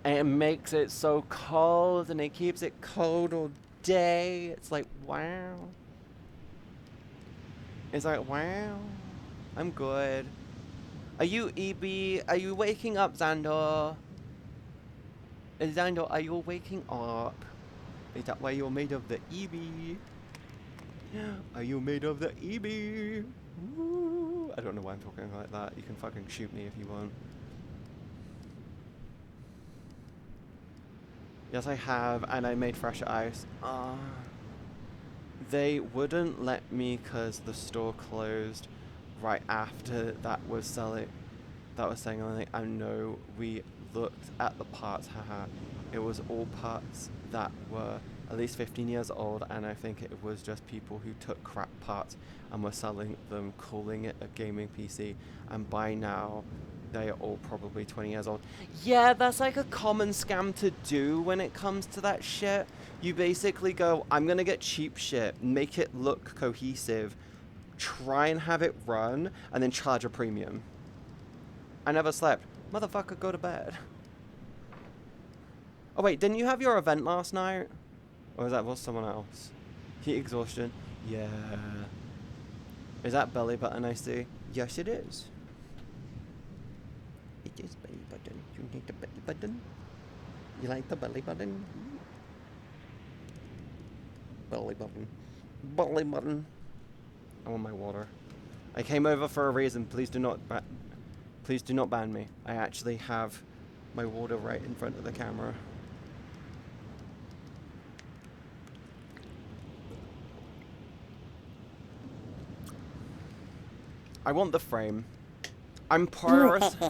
And it makes it so cold, and it keeps it cold all day. It's like, wow. It's like, wow. I'm good. Are you EB? Are you waking up, Xandor? Xandor, are you waking up? Is that why you're made of the EB? Are you made of the EB? Woo. I don't know why I'm talking like that. You can fucking shoot me if you want. Yes, I have, and I made fresh ice. They wouldn't let me because the store closed right after that was saying anything. I know we looked at the parts, haha. It was all parts that were at least 15 years old, and I think it was just people who took crap parts and were selling them, calling it a gaming PC, and by now they are all probably 20 years old. Yeah, that's like a common scam to do when it comes to that shit. You basically go, I'm gonna get cheap shit, make it look cohesive, try and have it run, and then charge a premium. I never slept. Motherfucker, go to bed. Oh wait, didn't you have your event last night? Or was someone else? Heat exhaustion? Yeah. Is that belly button I see? Yes, it is. It is belly button. You need the belly button? You like the belly button? Belly button. Belly button. I want my water. I came over for a reason. Please do not ban me. I actually have my water right in front of the camera. I want the frame. I'm porous. Hello.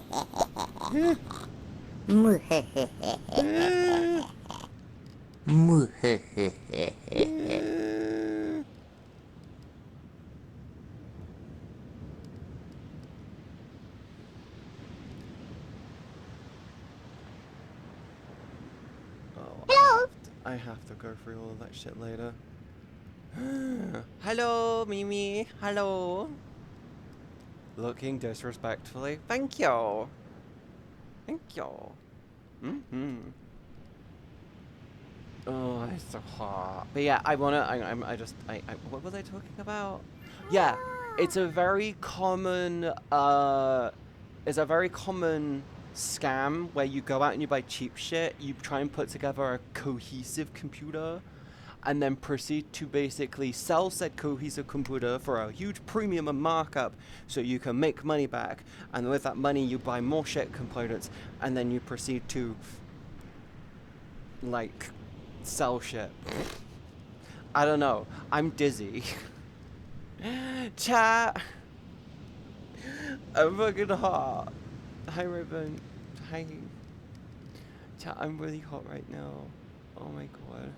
I have to go through all of that shit later. Hello, Mimi. Hello. Looking disrespectfully. Thank you. Thank you. Oh, it's so hot. But yeah, I wanna. What was I talking about? Yeah, it's a very common. It's a very common scam where you go out and you buy cheap shit. You try and put together a cohesive computer, and then proceed to basically sell said cohesive computer for a huge premium and markup so you can make money back. And with that money, you buy more shit components, and then you proceed to, like, sell shit. I don't know. I'm dizzy. Chat. I'm fucking hot. Hi, Raven. Hi. Chat, I'm really hot right now. Oh my god.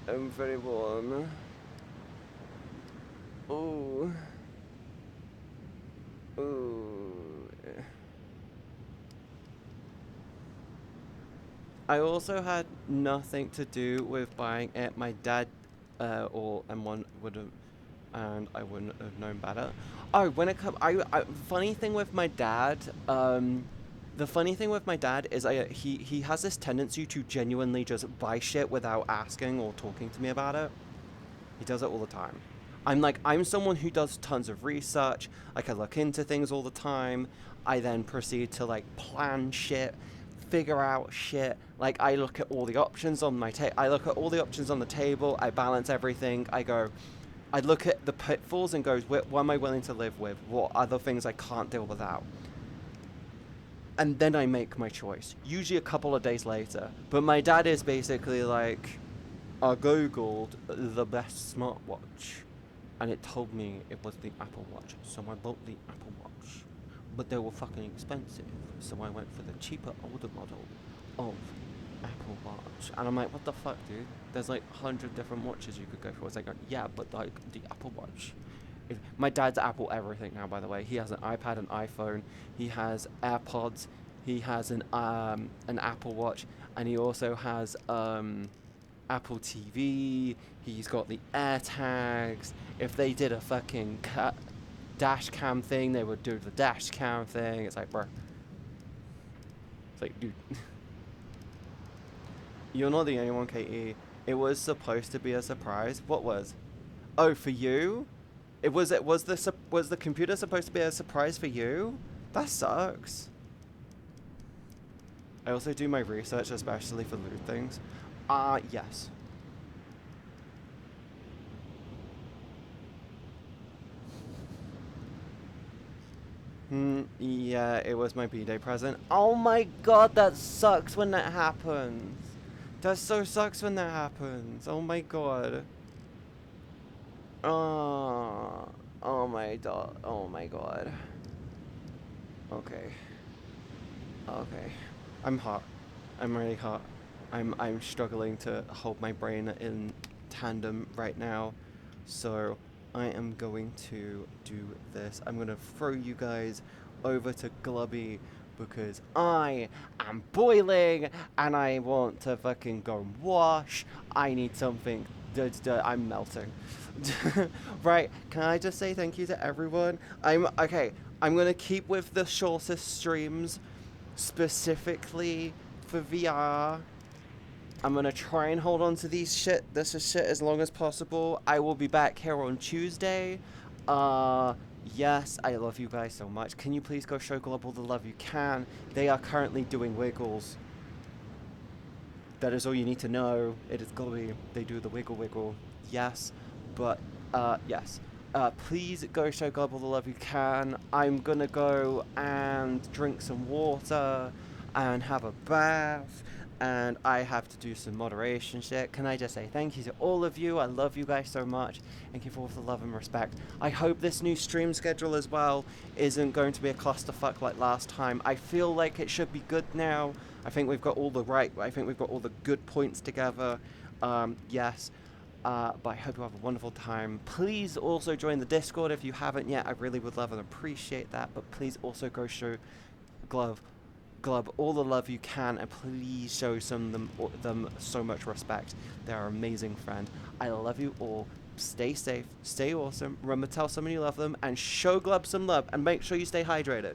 I'm very warm. Ooh. Ooh. I also had nothing to do with buying it. My dad or M1 would have, and I wouldn't have known better. Oh, when it comes, funny thing with my dad, the funny thing with my dad is he has this tendency to genuinely just buy shit without asking or talking to me about it. He does it all the time. I'm someone who does tons of research. Like, I look into things all the time. I then proceed to like plan shit, figure out shit. Like, I look at all the options on my I look at all the options on the table. I balance everything. I look at the pitfalls and goes, what am I willing to live with? What are the things I can't deal without? And then I make my choice, usually a couple of days later. But my dad is basically like, I googled the best smartwatch, and it told me it was the Apple Watch, so I bought the Apple Watch. But they were fucking expensive, so I went for the cheaper, older model of Apple Watch. And I'm like, what the fuck, dude? There's like 100 different watches you could go for. It's like, yeah, but like the Apple Watch. My dad's Apple everything now, by the way. He has an iPad, an iPhone, he has AirPods, he has an Apple Watch, and he also has Apple TV. He's got the AirTags. If they did a fucking dash cam thing, they would do the dash cam thing. It's like, bro. It's like, dude. You're not the only one, Katie. It was supposed to be a surprise. What was? Oh, for you? Was the computer supposed to be a surprise for you? That sucks. I also do my research, especially for loot things. Yes. Yeah, it was my B-Day present. Oh my god, that sucks when that happens. That so sucks when that happens. Oh my god. Oh my god. Oh my god. Okay. Okay. I'm hot. I'm really hot. I'm struggling to hold my brain in tandem right now. So I am going to do this. I'm gonna throw you guys over to Glubby because I am boiling and I want to fucking go and wash. I need something. I'm melting. Right, can I just say thank you to everyone? I'm gonna keep with the shortest streams, specifically for VR. I'm gonna try and hold on to this shit as long as possible. I will be back here on Tuesday. Yes, I love you guys so much. Can you please go show Glub all the love you can? They are currently doing wiggles. That is all you need to know. It is Glubby. They do the wiggle. Yes, but yes. Please go show Glub all the love you can. I'm gonna go and drink some water and have a bath. And I have to do some moderation shit. Can I just say thank you to all of you? I love you guys so much. Thank you for all the love and respect. I hope this new stream schedule as well isn't going to be a clusterfuck like last time. I feel like it should be good now. I think we've got all the good points together. Yes. But I hope you have a wonderful time. Please also join the Discord if you haven't yet. I really would love and appreciate that. But please also go show Glub all the love you can, and please show them so much respect. They're an amazing friend. I love you all. Stay safe, stay awesome. Remember to tell someone you love them, and show Glub some love, and make sure you stay hydrated.